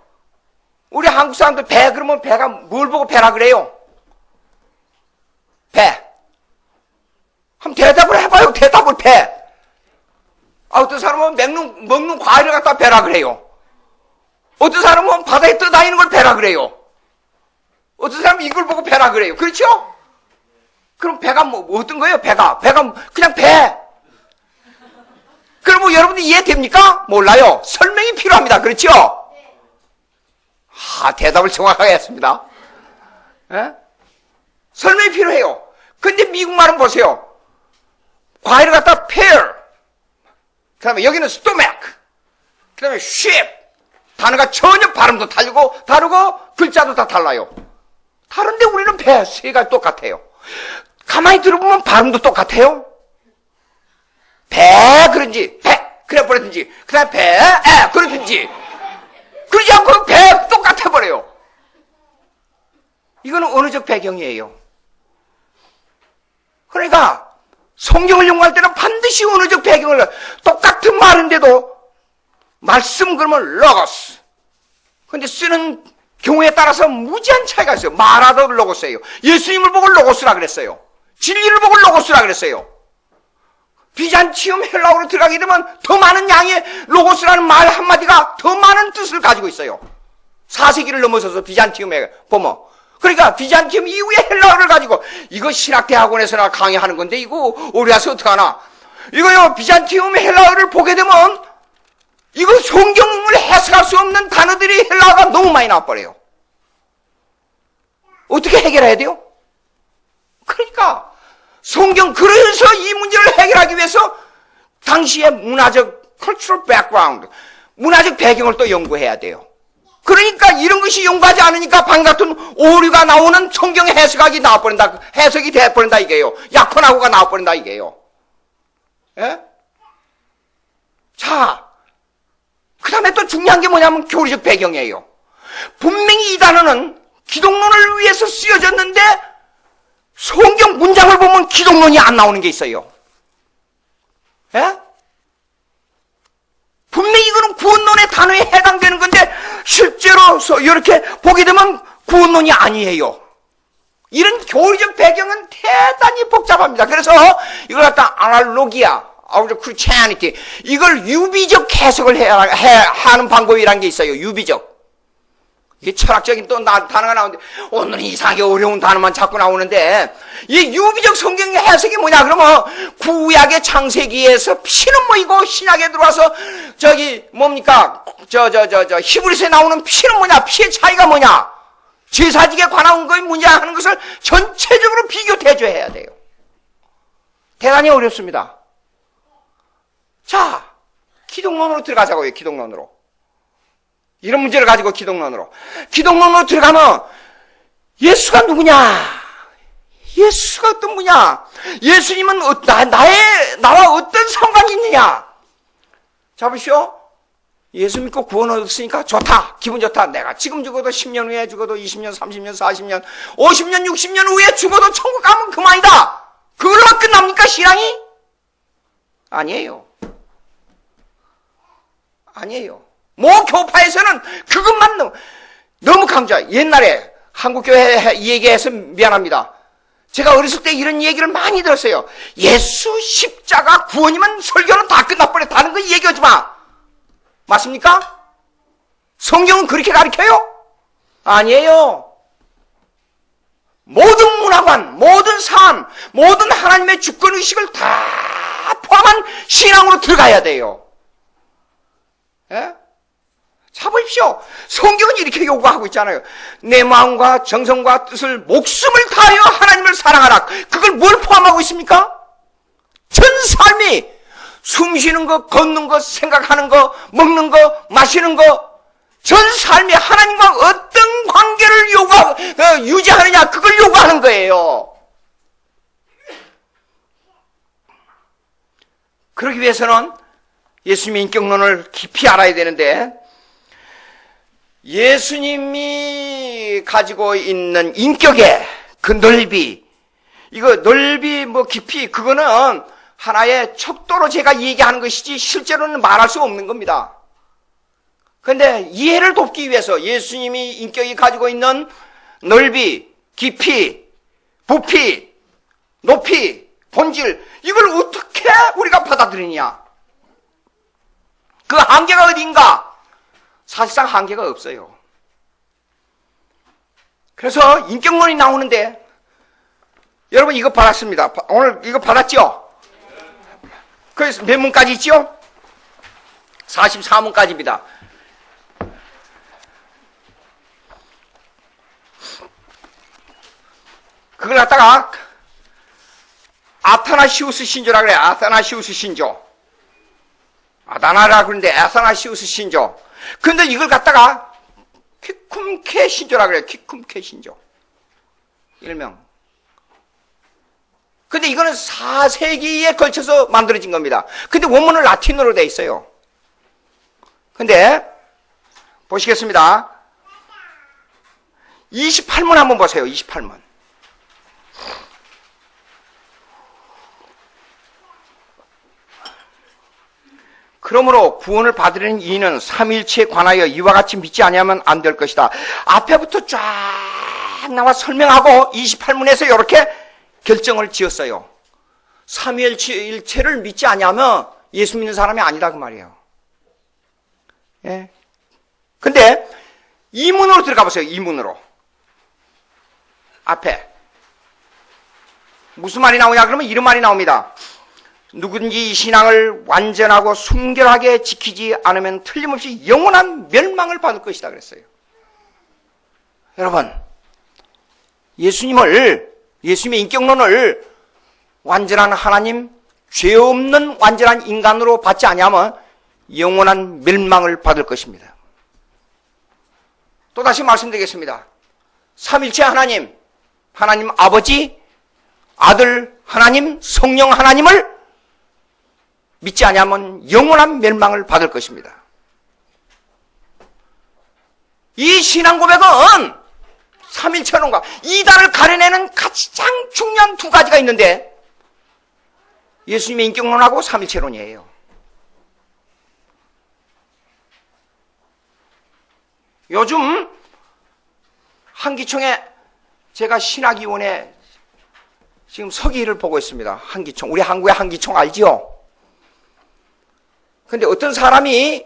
우리 한국 사람들 배 그러면 배가 뭘 보고 배라 그래요? 배. 한번 대답을 해봐요, 대답을 배. 어떤 사람은 먹는 과일을 갖다 배라 그래요. 어떤 사람은 바다에 떠다니는 걸 배라 그래요. 어떤 사람은 이걸 보고 배라 그래요. 그렇죠? 그럼 배가 뭐 어떤 거예요? 배가 그냥 배. 그럼 여러분들 이해됩니까? 몰라요. 설명이 필요합니다. 그렇죠? 대답을 정확하게 했습니다. 에? 설명이 필요해요. 근데 미국 말은 보세요. 과일을 갖다 pear. 그 다음에 여기는 stomach. 그 다음에 sheep. 단어가 전혀 발음도 다르고 글자도 다 달라요. 다른데 우리는 배 세 가지 똑같아요. 가만히 들어보면 발음도 똑같아요. 배 그런지 배 그래 버리든지 그 다음에 배 그러든지 그러지 않고 배 똑같아 버려요. 이거는 언어적 배경이에요. 그러니까 성경을 연구할 때는 반드시 언어적 배경을 똑같은 말인데도 말씀 그러면 로고스. 근데 쓰는 경우에 따라서 무지한 차이가 있어요. 말하도 로고스예요. 예수님을 보고 로고스라 그랬어요. 진리를 보고 로고스라 그랬어요. 비잔티움 헬라어로 들어가게 되면 더 많은 양의 로고스라는 말 한마디가 더 많은 뜻을 가지고 있어요. 4세기를 넘어서서 비잔티움에 보면. 그러니까 비잔티움 이후에 헬라어를 가지고 이거 신학대학원에서나 강의하는 건데 이거 우리 가서 어떡하나. 이거요 비잔티움 헬라어를 보게 되면 이거 성경을 해석할 수 없는 단어들이 헬라어가 너무 많이 나와버려요. 어떻게 해결해야 돼요? 그러니까 성경 그래서 이 문제를 해결하기 위해서 당시의 문화적 cultural background, 문화적 배경을 또 연구해야 돼요. 그러니까 이런 것이 연구하지 않으니까 방금 같은 오류가 나오는 성경의 해석이 나와버린다. 해석이 돼버린다 이게요. 약혼하고가 나와버린다 이게요. 예? 자, 그 다음에 또 중요한 게 뭐냐면 교리적 배경이에요. 분명히 이 단어는 기독론을 위해서 쓰여졌는데 성경 문장을 보면 기독론이 안 나오는 게 있어요. 예? 분명히 이거는 구원론의 단어에 해당되는 건데 실제로 이렇게 보게 되면 구원론이 아니에요. 이런 교리적 배경은 대단히 복잡합니다. 그래서 이걸 갖다 아날로기아, out of Christianity, 이걸 유비적 해석을 하는 방법이라는 게 있어요. 유비적. 이게 철학적인 또 단어가 나오는데, 오늘은 이상하게 어려운 단어만 자꾸 나오는데, 이 유비적 성경 해석이 뭐냐? 그러면, 구약의 창세기에서 피는 뭐이고, 신약에 들어와서, 뭡니까? 히브리서에 나오는 피는 뭐냐? 피의 차이가 뭐냐? 제사직에 관한 거에 문제야 하는 것을 전체적으로 비교 대조해야 돼요. 대단히 어렵습니다. 자, 기독론으로 들어가자고요, 기독론으로. 이런 문제를 가지고 기독론으로 들어가면 예수가 누구냐? 예수가 어떤 분이냐? 예수님은 나와 어떤 상관이 있느냐? 자, 보시오. 예수 믿고 구원 얻었으니까 좋다. 기분 좋다. 내가 지금 죽어도 10년 후에 죽어도 20년, 30년, 40년, 50년, 60년 후에 죽어도 천국 가면 그만이다. 그걸로만 끝납니까, 신앙이? 아니에요. 모 교파에서는 그것만 너무 강조해요. 옛날에 한국교회 얘기해서 미안합니다. 제가 어렸을 때 이런 얘기를 많이 들었어요. 예수 십자가 구원이면 설교는 다 끝나버려. 다른 거 얘기하지 마. 맞습니까? 성경은 그렇게 가르쳐요? 아니에요. 모든 문화관, 모든 삶, 모든 하나님의 주권의식을 다 포함한 신앙으로 들어가야 돼요. 예? 자, 보십시오. 성경은 이렇게 요구하고 있잖아요. 내 마음과 정성과 뜻을 목숨을 다하여 하나님을 사랑하라. 그걸 뭘 포함하고 있습니까? 전 삶이 숨 쉬는 거, 걷는 거, 생각하는 거, 먹는 거, 마시는 거, 전 삶이 하나님과 어떤 관계를 유지하느냐, 그걸 요구하는 거예요. 그러기 위해서는 예수님의 인격론을 깊이 알아야 되는데, 예수님이 가지고 있는 인격의 그 넓이, 넓이, 깊이, 그거는 하나의 척도로 제가 얘기하는 것이지 실제로는 말할 수 없는 겁니다. 그런데 이해를 돕기 위해서 예수님이 인격이 가지고 있는 넓이, 깊이, 부피, 높이, 본질, 이걸 어떻게 우리가 받아들이냐? 그 한계가 어딘가? 사실상 한계가 없어요. 그래서 인격론이 나오는데, 여러분 이거 받았습니다. 오늘 이거 받았죠? 그래서 몇 문까지 있죠? 44문까지입니다. 그걸 갖다가 아타나시우스 신조라 그래. 아타나시우스 신조. 아다나라 그러는데 아타나시우스 신조. 근데 이걸 갖다가 퀴쿰케 신조라 그래. 퀴쿰케 신조. 일명. 근데 이거는 4세기에 걸쳐서 만들어진 겁니다. 근데 원문은 라틴어로 돼 있어요. 근데 보시겠습니다. 28문 한번 보세요. 28문. 그러므로 구원을 받으려는 이는 삼위일체에 관하여 이와 같이 믿지 아니하면 안 될 것이다. 앞에부터 쫙 나와 설명하고 28문에서 이렇게 결정을 지었어요. 삼위일체를 믿지 아니하면 예수 믿는 사람이 아니다 그 말이에요. 예. 근데 이문으로 들어가 보세요. 이문으로. 앞에 무슨 말이 나오냐 그러면 이런 말이 나옵니다. 누군지 이 신앙을 완전하고 순결하게 지키지 않으면 틀림없이 영원한 멸망을 받을 것이다 그랬어요. 여러분, 예수님의 인격론을 완전한 하나님, 죄 없는 완전한 인간으로 받지 아니하면 영원한 멸망을 받을 것입니다. 또다시 말씀드리겠습니다. 삼일체 하나님 아버지, 아들 하나님, 성령 하나님을 믿지 아니하면 영원한 멸망을 받을 것입니다. 이 신앙 고백은 삼일체론과 이단을 가려내는 가장 중요한 두 가지가 있는데 예수님의 인격론하고 삼일체론이에요. 요즘 한기총에 제가 신학위원회 지금 서기를 보고 있습니다. 한기총. 우리 한국의 한기총 알지요? 근데 어떤 사람이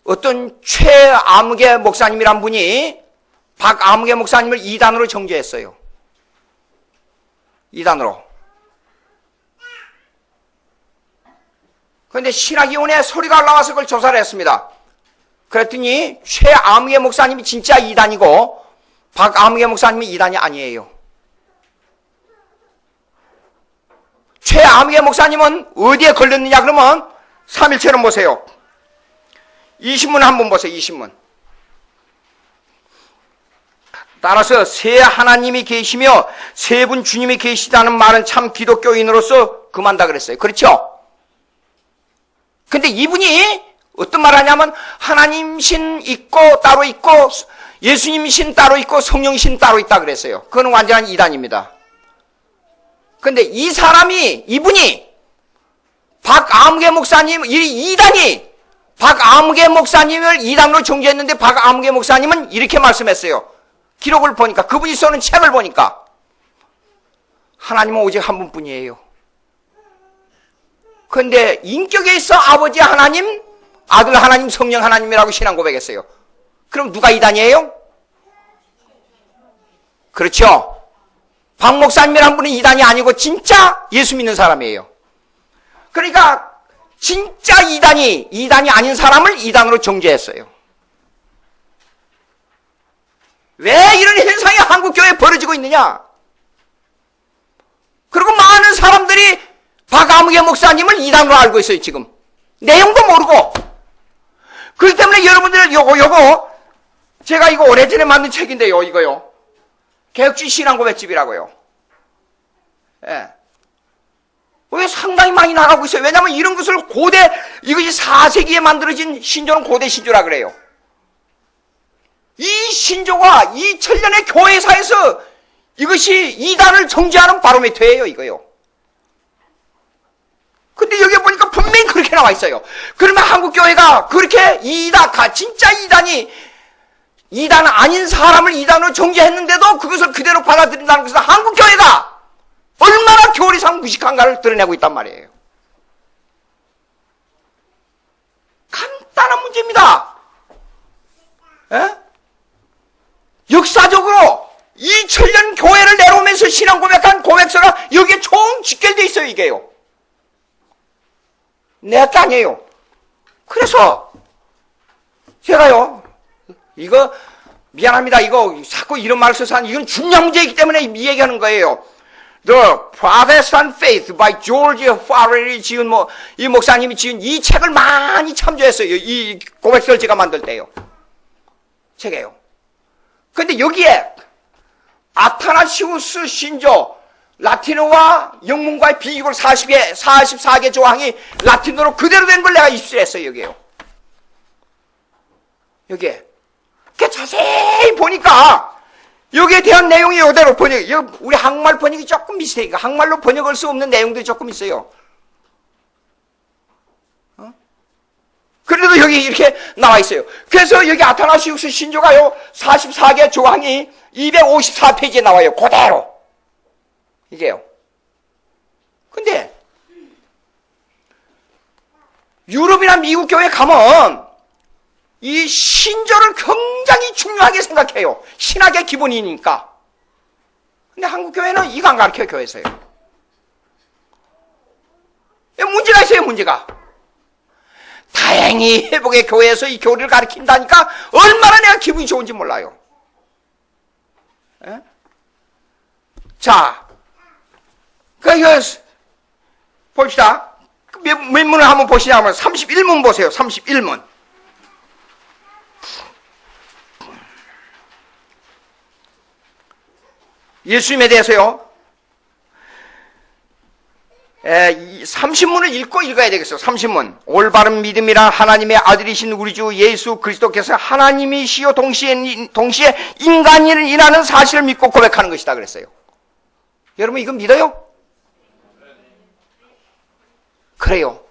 어떤 최아무개 목사님이란 분이 박아무개 목사님을 이단으로 정죄했어요. 이단으로. 그런데 신학위원회 소리가 올라와서 그걸 조사를 했습니다. 그랬더니 최아무개 목사님이 진짜 이단이고 박아무개 목사님이 이단이 아니에요. 최아무개 목사님은 어디에 걸렸느냐 그러면 3일체로 보세요. 20문 한번 보세요. 20문. 따라서 세 하나님이 계시며 세 분 주님이 계시다는 말은 참 기독교인으로서 금한다 그랬어요. 그렇죠? 근데 이분이 어떤 말 하냐면 하나님 신 있고 따로 있고 예수님 신 따로 있고 성령 신 따로 있다 그랬어요. 그건 완전한 이단입니다. 근데 이 사람이 이분이 박아무개 목사님 이 이단이 박아무개 목사님을 이단으로 정죄했는데 박아무개 목사님은 이렇게 말씀했어요. 기록을 보니까 그분이 써는 책을 보니까 하나님은 오직 한 분뿐이에요. 그런데 인격에 있어 아버지 하나님, 아들 하나님, 성령 하나님이라고 신앙 고백했어요. 그럼 누가 이단이에요? 그렇죠. 박 목사님이란 분은 이단이 아니고 진짜 예수 믿는 사람이에요. 그러니까 진짜 이단이 아닌 사람을 이단으로 정죄했어요. 왜 이런 현상이 한국교회에 벌어지고 있느냐? 그리고 많은 사람들이 박아무개 목사님을 이단으로 알고 있어요, 지금. 내용도 모르고. 그렇기 때문에 여러분들 요거 제가 이거 오래전에 만든 책인데요, 이거요. 개혁주의 신앙고백집이라고요. 예. 왜 상당히 많이 나가고 있어요? 왜냐하면 이런 것을 이것이 4세기에 만들어진 신조는 고대 신조라 그래요. 이 신조가 2000년의 교회사에서 이것이 이단을 정죄하는 바로미터예요, 이거요. 근데 여기 보니까 분명히 그렇게 나와 있어요. 그러면 한국교회가 그렇게 진짜 이단 아닌 사람을 이단으로 정죄했는데도 그것을 그대로 받아들인다는 것은 한국교회가 얼마나 교리상 무식한가를 드러내고 있단 말이에요. 간단한 문제입니다. 에? 역사적으로 2000년 교회를 내려오면서 신앙 고백한 고백서가 여기에 총 집결되어 있어요, 이게요. 내 게 아니에요. 그래서 제가요, 이거 미안합니다. 이거 자꾸 이런 말을 써서 이건 중요한 문제이기 때문에 이 얘기하는 거예요. The Protestant Faith by George Farrell이 지은 이 목사님이 지은 이 책을 많이 참조했어요. 이 고백서를 제가 만들 때요. 책이에요. 근데 여기에 아타나시우스 신조 라틴어와 영문과의 비교를 44개 조항이 라틴어로 그대로 된 걸 내가 입수했어요, 여기에요. 여기에. 자세히 보니까 여기에 대한 내용이 이대로 우리 한국말 번역이 조금 비슷해요. 한국말로 번역할 수 없는 내용들이 조금 있어요. 그래도 여기 이렇게 나와 있어요. 그래서 여기 아타나시우스 신조가요, 44개 조항이 254페이지에 나와요. 그대로. 이게요. 근데, 유럽이나 미국 교회 가면, 이 신조를 굉장히 중요하게 생각해요. 신학의 기본이니까. 근데 한국 교회는 이거 안 가르쳐요, 교회에서요. 문제가 있어요, 문제가. 다행히 회복의 교회에서 이 교리를 가르친다니까 얼마나 내가 기분이 좋은지 몰라요. 에? 자, 이거 봅시다. 몇 문을 한번 보시냐면 31문 보세요. 31문. 예수님에 대해서요. 30문을 읽고 읽어야 되겠어요. 30문. 올바른 믿음이란 하나님의 아들이신 우리 주 예수 그리스도께서 하나님이시요 동시에 인간이라는 사실을 믿고 고백하는 것이다 그랬어요. 여러분 이거 믿어요? 그래요.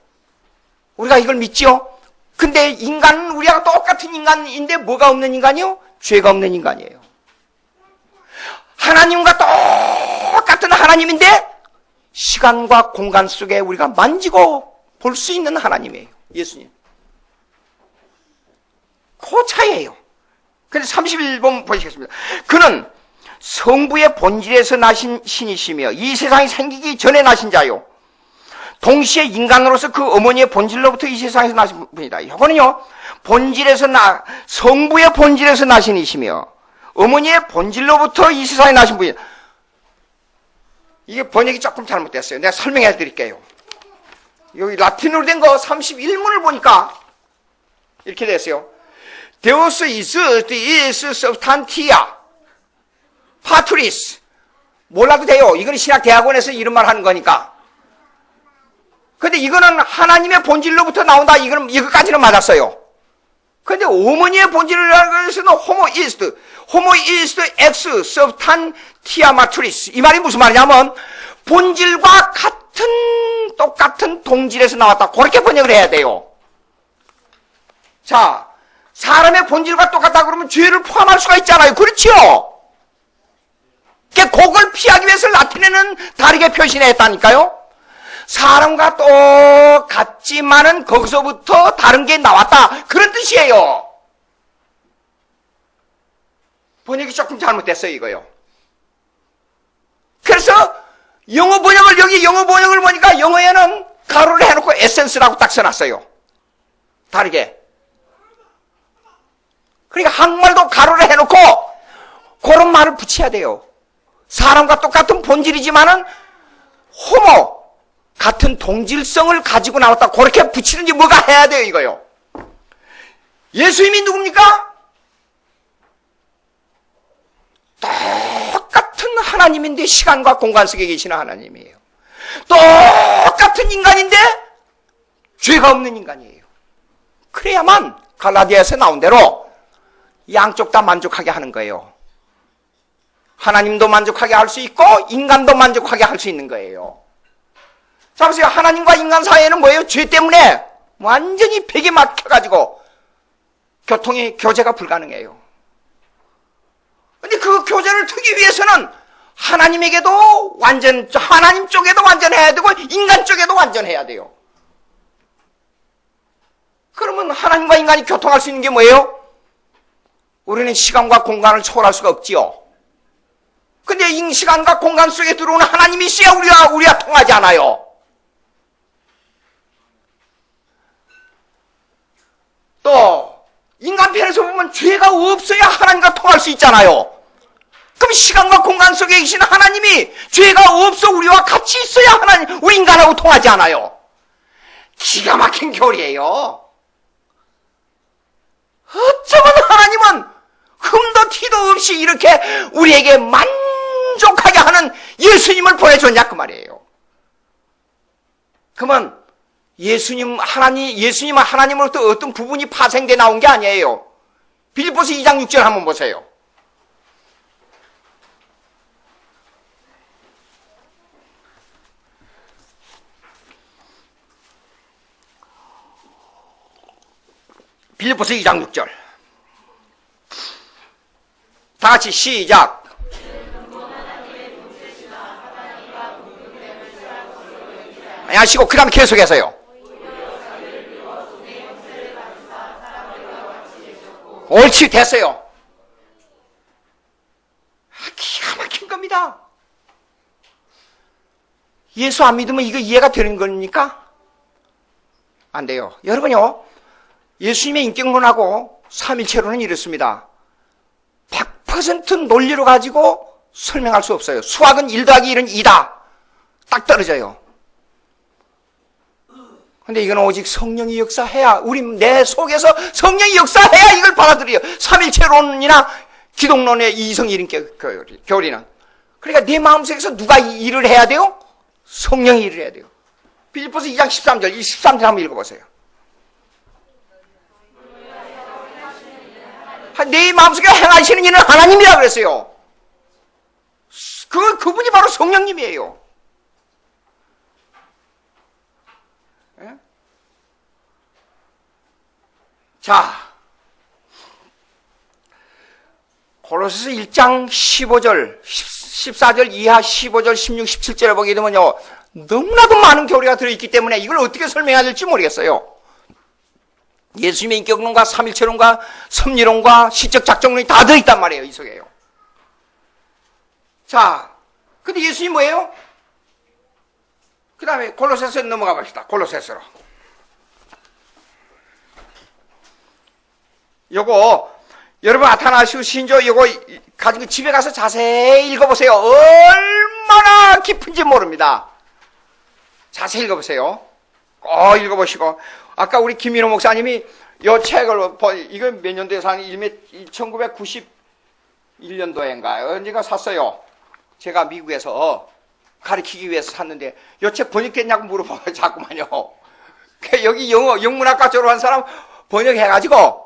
우리가 이걸 믿지요? 근데 인간은 우리가 똑같은 인간인데 뭐가 없는 인간이요? 죄가 없는 인간이에요. 하나님과 똑같은 하나님인데 시간과 공간 속에 우리가 만지고 볼 수 있는 하나님이에요. 예수님. 그 차이예요. 근데 31번 보시겠습니다. 그는 성부의 본질에서 나신 신이시며 이 세상이 생기기 전에 나신 자요. 동시에 인간으로서 그 어머니의 본질로부터 이 세상에서 나신 분이다. 이거는요, 성부의 본질에서 나신 이시며 어머니의 본질로부터 이 세상에 나신 분이다. 이게 번역이 조금 잘못됐어요. 내가 설명해 드릴게요. 여기 라틴어로 된 거 31문을 보니까 이렇게 됐어요. Deus is substantia patris. 몰라도 돼요. 이건 신학대학원에서 이런 말 하는 거니까. 근데 이거는 하나님의 본질로부터 나온다. 이거까지는 맞았어요. 근데 어머니의 본질이라는 것은 homo ist ex substantia matris. 이 말이 무슨 말이냐면 본질과 똑같은 동질에서 나왔다. 그렇게 번역을 해야 돼요. 자, 사람의 본질과 똑같다 그러면 죄를 포함할 수가 있잖아요. 그렇죠? 그걸 피하기 위해서 라틴에는 다르게 표시를 했다니까요. 사람과 똑같지만은 거기서부터 다른 게 나왔다. 그런 뜻이에요. 번역이 조금 잘못됐어요, 이거요. 그래서 영어 번역을 보니까 영어에는 가로를 해놓고 에센스라고 딱 써놨어요. 다르게. 그러니까 한국말도 가로를 해놓고 그런 말을 붙여야 돼요. 사람과 똑같은 본질이지만은 호모, 같은 동질성을 가지고 나왔다. 그렇게 붙이든지 뭐가 해야 돼요, 이거요. 예수님이 누굽니까? 똑같은 하나님인데 시간과 공간 속에 계시는 하나님이에요. 똑같은 인간인데 죄가 없는 인간이에요. 그래야만 갈라디아에서 나온 대로 양쪽 다 만족하게 하는 거예요. 하나님도 만족하게 할 수 있고 인간도 만족하게 할 수 있는 거예요. 자, 보세요. 하나님과 인간 사이에는 뭐예요? 죄 때문에 완전히 벽에 막혀가지고 교제가 불가능해요. 근데 그 교제를 트기 위해서는 하나님에게도 하나님 쪽에도 완전해야 되고 인간 쪽에도 완전해야 돼요. 그러면 하나님과 인간이 교통할 수 있는 게 뭐예요? 우리는 시간과 공간을 초월할 수가 없지요. 근데 이 시간과 공간 속에 들어오는 하나님이 있어야 우리가 통하지 않아요. 또 인간 편에서 보면 죄가 없어야 하나님과 통할 수 있잖아요. 그럼 시간과 공간 속에 계신 하나님이 죄가 없어 우리와 같이 있어야 우리 인간하고 통하지 않아요. 기가 막힌 교리예요. 어쩌면 하나님은 흠도 티도 없이 이렇게 우리에게 만족하게 하는 예수님을 보내줬냐 그 말이에요. 그러면 예수님은 하나님으로부터 어떤 부분이 파생돼 나온 게 아니에요. 빌립보서 2장 6절 한번 보세요. 빌립보서 2장 6절. 다 같이 시작. 하시고 그 다음 계속해서요. 옳지, 됐어요. 기가 막힌 겁니다. 예수 안 믿으면 이거 이해가 되는 겁니까? 안 돼요. 여러분요, 예수님의 인격론하고 삼일체론은 이렇습니다. 100% 논리로 가지고 설명할 수 없어요. 수학은 1 더하기 1은 2다. 딱 떨어져요. 근데 이건 오직 성령이 역사해야, 내 속에서 성령이 역사해야 이걸 받아들여요. 삼일체론이나 기독론의 이성일인격 교리는. 그러니까 내 마음속에서 누가 일을 해야 돼요? 성령이 일을 해야 돼요. 빌립보서 2장 13절, 이 13절 한번 읽어보세요. 내 마음속에 행하시는 이는 하나님이라 그랬어요. 그분이 바로 성령님이에요. 자, 골로새서 1장 15절, 14절 이하 15절, 16, 17절에 보게 되면요, 너무나도 많은 교리가 들어있기 때문에 이걸 어떻게 설명해야 될지 모르겠어요. 예수님의 인격론과 삼일체론과 섭리론과 시적 작정론이 다 들어있단 말이에요. 이 속에요. 자, 근데 예수님 뭐예요? 그 다음에 골로새서로 넘어가 봅시다. 골로새서로. 요거 여러분 아타나시우스 신조 요거 가지고 집에 가서 자세히 읽어보세요. 얼마나 깊은지 모릅니다. 자세히 읽어보세요. 꼭 읽어보시고, 아까 우리 김민호 목사님이 요 책을 이거 몇 년도에 산 1991년도인가 언제가 샀어요. 제가 미국에서 가르치기 위해서 샀는데 요 책 번역됐냐고 물어봐요. 자꾸만요. 여기 영문학과 졸업한 사람 번역해가지고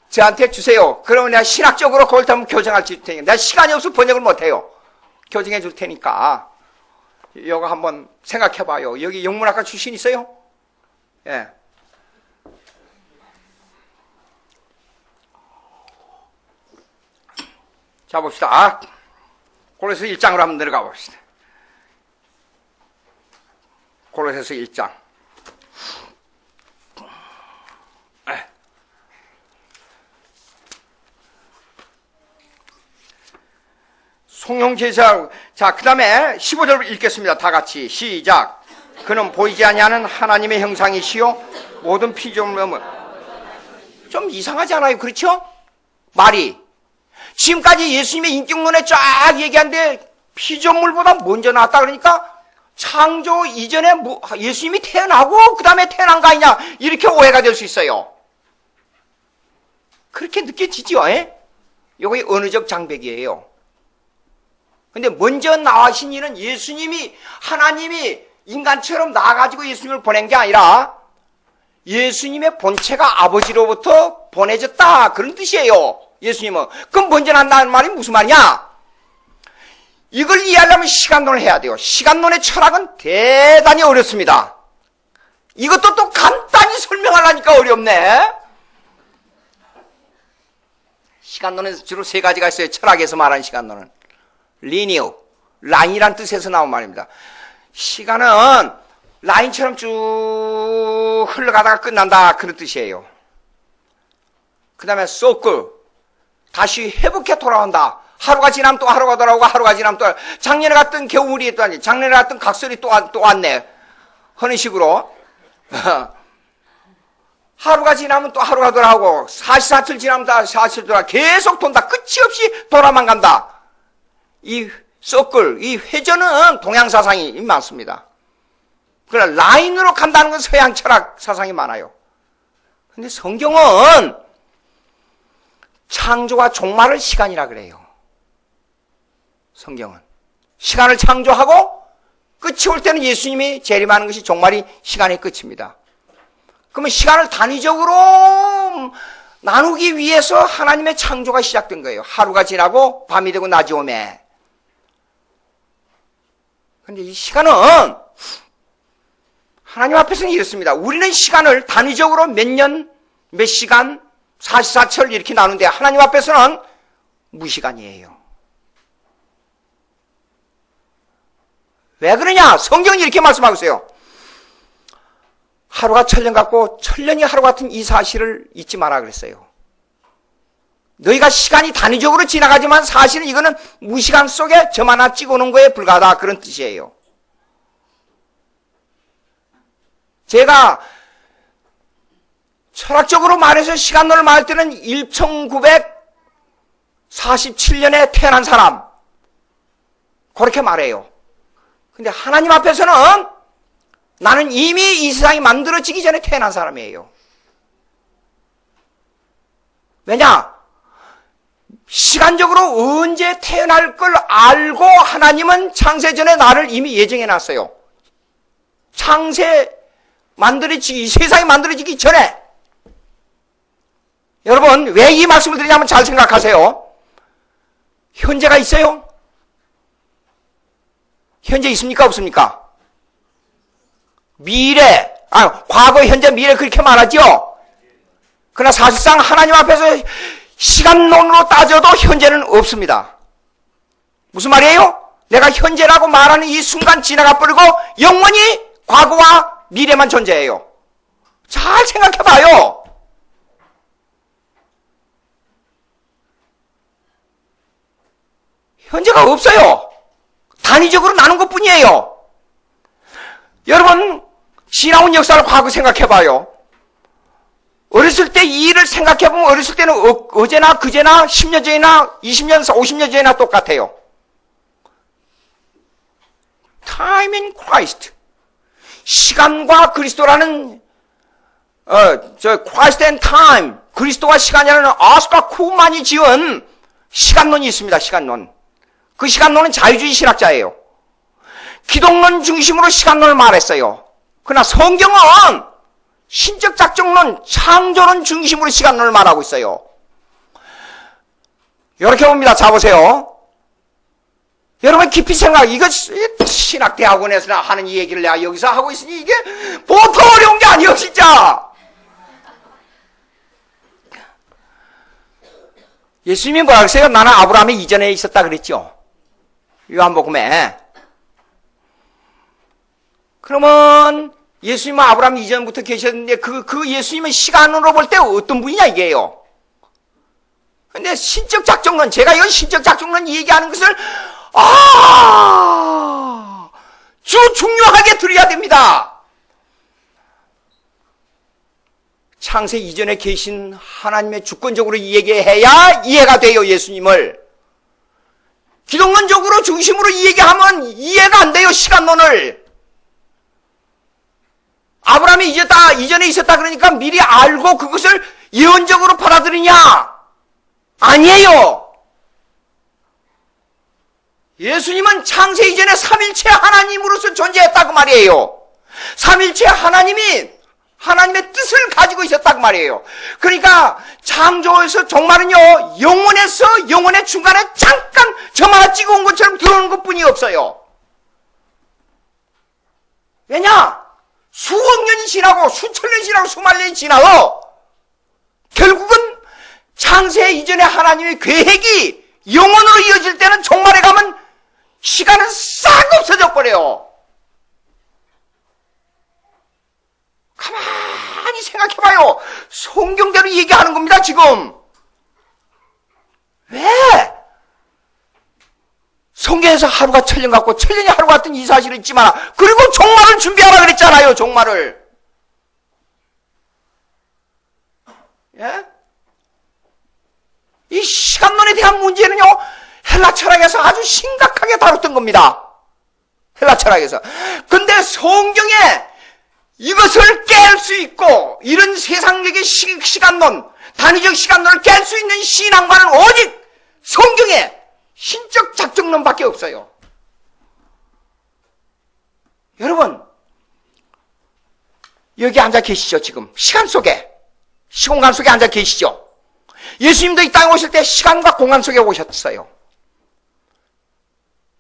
저한테 주세요. 그러면 내가 신학적으로 그걸 한번 교정할 줄 테니까. 내가 시간이 없어서 번역을 못해요. 교정해 줄 테니까 이거 한번 생각해 봐요. 여기 영문학과 출신 있어요? 예. 자 봅시다. 골로새서 1장으로 한번 내려가 봅시다. 골로새서 1장. 송영제사. 자, 그 다음에 15절 읽겠습니다. 다 같이 시작. 그는 보이지 아니하는 하나님의 형상이시요 모든 피조물은 좀 이상하지 않아요? 그렇죠? 말이 지금까지 예수님의 인격론에 쫙 얘기하는데 피조물보다 먼저 나왔다 그러니까 창조 이전에 예수님이 태어나고 그 다음에 태어난 거 아니냐 이렇게 오해가 될 수 있어요. 그렇게 느껴지죠? 이거 언어적 장벽이에요. 근데 먼저 나와신 이는 예수님이 하나님이 인간처럼 나와가지고 예수님을 보낸 게 아니라 예수님의 본체가 아버지로부터 보내졌다 그런 뜻이에요. 예수님은. 그럼 먼저 난다는 말이 무슨 말이냐? 이걸 이해하려면 시간론을 해야 돼요. 시간론의 철학은 대단히 어렵습니다. 이것도 또 간단히 설명하려니까 어렵네. 시간론은 주로 세 가지가 있어요. 철학에서 말하는 시간론은. 리니어, 라인이란 뜻에서 나온 말입니다. 시간은 라인처럼 쭉 흘러가다가 끝난다 그런 뜻이에요. 그 다음에 서클, 다시 회복해 돌아온다. 하루가 지나면 또 하루가 돌아오고 하루가 지나면 또 작년에 갔던 겨울이 또 아니 작년에 갔던 각설이 또 왔네 하는 식으로 하루가 지나면 또 하루가 돌아오고 44칠 지나면 다 44칠 돌아 계속 돈다. 끝이 없이 돌아만 간다. 이 서클, 이 회전은 동양 사상이 많습니다. 그러나 라인으로 간다는 건 서양 철학 사상이 많아요. 근데 성경은 창조와 종말을 시간이라 그래요. 성경은 시간을 창조하고 끝이 올 때는 예수님이 재림하는 것이 종말이 시간의 끝입니다. 그러면 시간을 단위적으로 나누기 위해서 하나님의 창조가 시작된 거예요. 하루가 지나고 밤이 되고 낮이 오매. 그런데 이 시간은 하나님 앞에서는 이렇습니다. 우리는 시간을 단위적으로 몇 년, 몇 시간, 44철 이렇게 나누는데 하나님 앞에서는 무시간이에요. 왜 그러냐? 성경이 이렇게 말씀하고 있어요. 하루가 천년 같고 천년이 하루 같은 이 사실을 잊지 마라 그랬어요. 너희가 시간이 단위적으로 지나가지만 사실은 이거는 무시간 속에 점 하나 찍어놓은 거에 불과하다 그런 뜻이에요. 제가 철학적으로 말해서 시간론을 말할 때는 1947년에 태어난 사람 그렇게 말해요. 근데 하나님 앞에서는 나는 이미 이 세상이 만들어지기 전에 태어난 사람이에요. 왜냐? 시간적으로 언제 태어날 걸 알고 하나님은 창세 전에 나를 이미 예정해 놨어요. 창세 만들어지기, 세상이 만들어지기 전에. 여러분, 왜 이 말씀을 드리냐면 잘 생각하세요. 현재가 있어요? 현재 있습니까? 없습니까? 미래, 과거, 현재, 미래 그렇게 말하죠? 그러나 사실상 하나님 앞에서 시간론으로 따져도 현재는 없습니다. 무슨 말이에요? 내가 현재라고 말하는 이 순간 지나가 버리고 영원히 과거와 미래만 존재해요. 잘 생각해 봐요. 현재가 없어요. 단위적으로 나눈 것 뿐이에요. 여러분, 지나온 역사를 과거 생각해 봐요. 어렸을 때 이 일을 생각해 보면 어렸을 때는 어제나 그제나 10년 전이나 20년, 50년 전이나 똑같아요. Time in Christ. 시간과 그리스도라는 Christ and Time, 그리스도와 시간이라는 아스과 쿠만이 지은 시간론이 있습니다. 시간론. 그 시간론은 자유주의 신학자예요. 기독론 중심으로 시간론을 말했어요. 그러나 성경은 신적 작정론, 창조론 중심으로 시간론을 말하고 있어요. 이렇게 봅니다. 자 보세요. 여러분 깊이 생각, 이거 신학대학원에서나 하는 이 얘기를 내가 여기서 하고 있으니 이게 보통 어려운 게 아니에요, 진짜. 예수님이 뭐라 그랬어요? 나는 아브라함의 이전에 있었다 그랬죠. 요한복음에. 그러면 예수님은 아브라함 이전부터 계셨는데 그 예수님은 시간으로 볼 때 어떤 분이냐 이게요. 근데 신적 작정론, 제가 이건 신적 작정론 얘기하는 것을 중요하게 들어야 됩니다. 창세 이전에 계신 하나님의 주권적으로 얘기해야 이해가 돼요, 예수님을. 기독론적으로 중심으로 얘기하면 이해가 안 돼요, 시간론을. 아브라함이 이전에 있었다 그러니까 미리 알고 그것을 예언적으로 받아들이냐? 아니에요. 예수님은 창세 이전에 삼일체 하나님으로서 존재했다고 말이에요. 삼일체 하나님이 하나님의 뜻을 가지고 있었다고 말이에요. 그러니까 창조에서 종말은요, 영원에서 영원의 중간에 잠깐 점 하나 찍어온 것처럼 들어오는 것뿐이 없어요. 왜냐? 수억 년이 지나고 수천 년이 지나고 수만 년이 지나고 결국은 창세 이전에 하나님의 계획이 영원으로 이어질 때는 종말에 가면 시간은 싹 없어져 버려요. 가만히 생각해봐요. 성경대로 얘기하는 겁니다, 지금. 왜? 성경에서 하루가 천년 같고 천년이 하루 같은 이 사실을 있지만, 그리고 종말을 준비하라 그랬잖아요, 종말을. 예? 이 시간론에 대한 문제는요, 헬라 철학에서 아주 심각하게 다뤘던 겁니다. 헬라 철학에서. 근데 성경에 이것을 깰 수 있고, 이런 세상적인 시간론, 단위적 시간론을 깰 수 있는 신앙과는 오직 성경에 신적 작정론밖에 없어요. 여러분, 여기 앉아 계시죠, 지금. 시간 속에, 시공간 속에 앉아 계시죠. 예수님도 이 땅에 오실 때 시간과 공간 속에 오셨어요.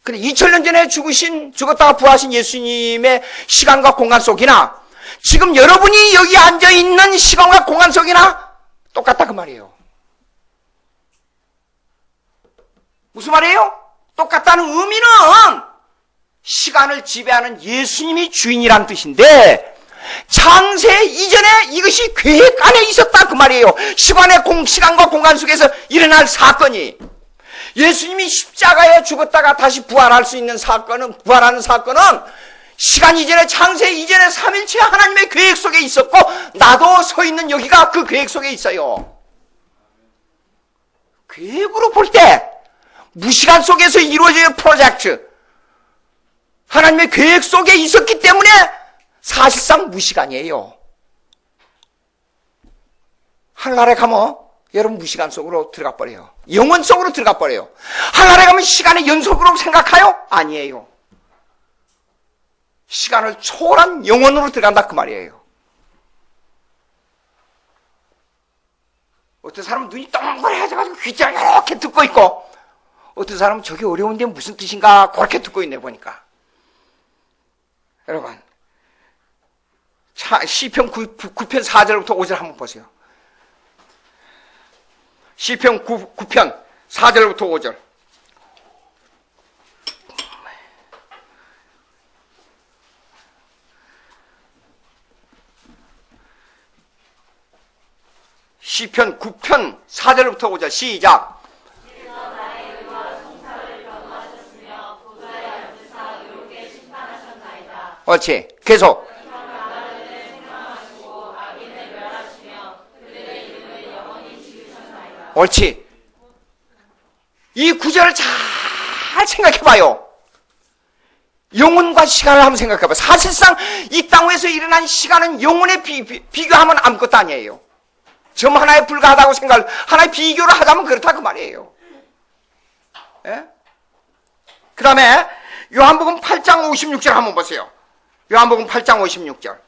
근데 2000년 전에 죽었다가 부활하신 예수님의 시간과 공간 속이나, 지금 여러분이 여기 앉아 있는 시간과 공간 속이나 똑같다 그 말이에요. 무슨 말이에요? 똑같다는 의미는 시간을 지배하는 예수님이 주인이란 뜻인데, 창세 이전에 이것이 계획 안에 있었다 그 말이에요. 시간과 공간 속에서 일어날 사건이, 예수님이 십자가에 죽었다가 다시 부활할 수 있는 사건은, 부활하는 사건은 시간 이전에, 창세 이전에 삼일체 하나님의 계획 속에 있었고, 나도 서 있는 여기가 그 계획 속에 있어요. 계획으로 볼 때 무시간 속에서 이루어질 프로젝트, 하나님의 계획 속에 있었기 때문에 사실상 무시간이에요. 하늘나라에 가면 여러분 무시간 속으로 들어가 버려요. 영원 속으로 들어가 버려요. 하늘나라에 가면 시간의 연속으로 생각해요? 아니에요. 시간을 초월한 영원으로 들어간다 그 말이에요. 어떤 사람은 눈이 동그래가지고 귀잘 이렇게 듣고 있고, 어떤 사람은 저게 어려운데 무슨 뜻인가 그렇게 듣고 있네 보니까. 여러분, 시편 9편 4절부터 5절 한번 보세요. 시편 9편 4절부터 5절. 시편 9편 4절부터 5절 시작. 옳지. 계속. 옳지. 이 구절을 잘 생각해봐요. 영혼과 시간을 한번 생각해봐요. 사실상 이 땅 위에서 일어난 시간은 영혼에 비교하면 아무것도 아니에요. 점 하나에 불과하다고 생각을, 하나의 비교를 하자면 그렇다 그 말이에요. 예? 그 다음에 요한복음 8장 56절 한번 보세요. 요한복음 8장 56절.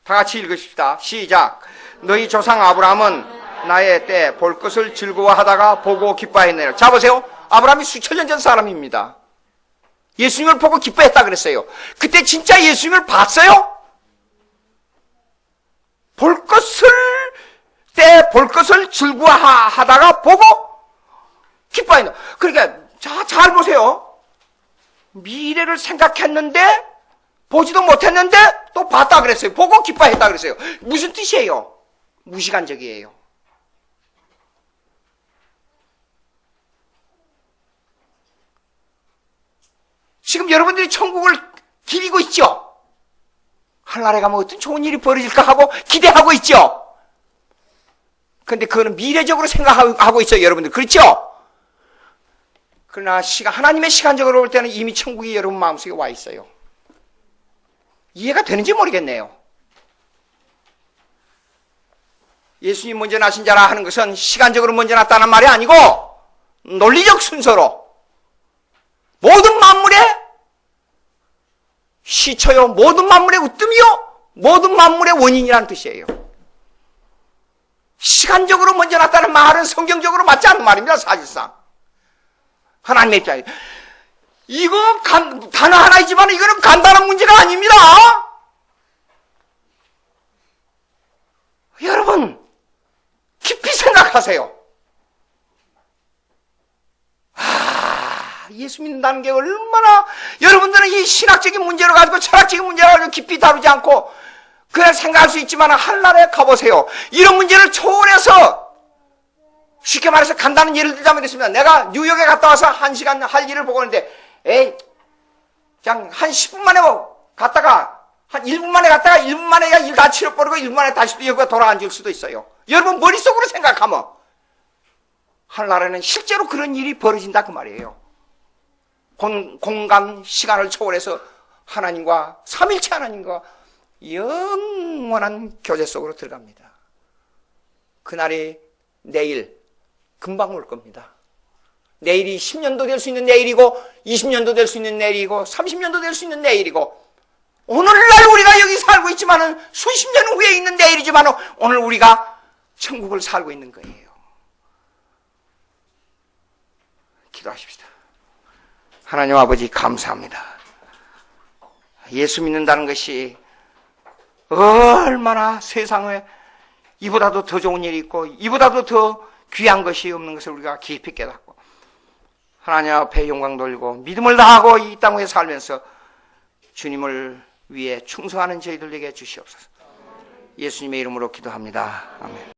다 같이 읽으십시다. 시작. 너희 조상 아브라함은 나의 때 볼 것을 즐거워하다가 보고 기뻐했네요. 자 보세요. 아브라함이 수천 년 전 사람입니다. 예수님을 보고 기뻐했다 그랬어요. 그때 진짜 예수님을 봤어요? 볼 것을 즐거워하다가 보고 기뻐했다. 그러니까 잘 보세요. 미래를 생각했는데 보지도 못했는데 또 봤다 그랬어요. 보고 기뻐했다 그랬어요. 무슨 뜻이에요? 무시간적이에요. 지금 여러분들이 천국을 기리고 있죠? 하늘나라에 가면 어떤 좋은 일이 벌어질까 하고 기대하고 있죠? 그런데 그거는 미래적으로 생각하고 있어요, 여러분들. 그렇죠? 그러나 하나님의 시간적으로 볼 때는 이미 천국이 여러분 마음속에 와 있어요. 이해가 되는지 모르겠네요. 예수님 먼저 나신 자라 하는 것은 시간적으로 먼저 났다는 말이 아니고 논리적 순서로 모든 만물의 시초요, 모든 만물의 으뜸이요, 모든 만물의 원인이라는 뜻이에요. 시간적으로 먼저 났다는 말은 성경적으로 맞지 않는 말입니다. 사실상 하나님의 입장에 이거 단어 하나이지만 이거는 간단한 문제가 아닙니다. 여러분 깊이 생각하세요. 예수 믿는다는 게 얼마나, 여러분들은 이 신학적인 문제를 가지고 철학적인 문제를 가지고 깊이 다루지 않고 그냥 생각할 수 있지만 하늘나라에 가보세요. 이런 문제를 초월해서, 쉽게 말해서 간단한 예를 들자면 이렇습니다. 내가 뉴욕에 갔다 와서 1시간 할 일을 보고 있는데 그냥 한 10분 만에 갔다가 한 1분 만에 갔다가 1분 만에 일 다 치러버리고 1분 만에 다시 또 여기가 돌아앉을 수도 있어요. 여러분 머릿속으로 생각하면 하늘나라에는 실제로 그런 일이 벌어진다 그 말이에요. 공간, 시간을 초월해서 하나님과, 삼일체 하나님과 영원한 교제 속으로 들어갑니다. 그날이 내일, 금방 올 겁니다. 내일이 10년도 될 수 있는 내일이고, 20년도 될 수 있는 내일이고, 30년도 될 수 있는 내일이고, 오늘날 우리가 여기 살고 있지만은 수십 년 후에 있는 내일이지만 오늘 우리가 천국을 살고 있는 거예요. 기도하십시다. 하나님 아버지 감사합니다. 예수 믿는다는 것이 얼마나 세상에 이보다도 더 좋은 일이 있고 이보다도 더 귀한 것이 없는 것을 우리가 깊이 깨닫고 하나님 앞에 영광 돌리고 믿음을 다하고 이 땅에 살면서 주님을 위해 충성하는 저희들에게 주시옵소서. 예수님의 이름으로 기도합니다. 아멘.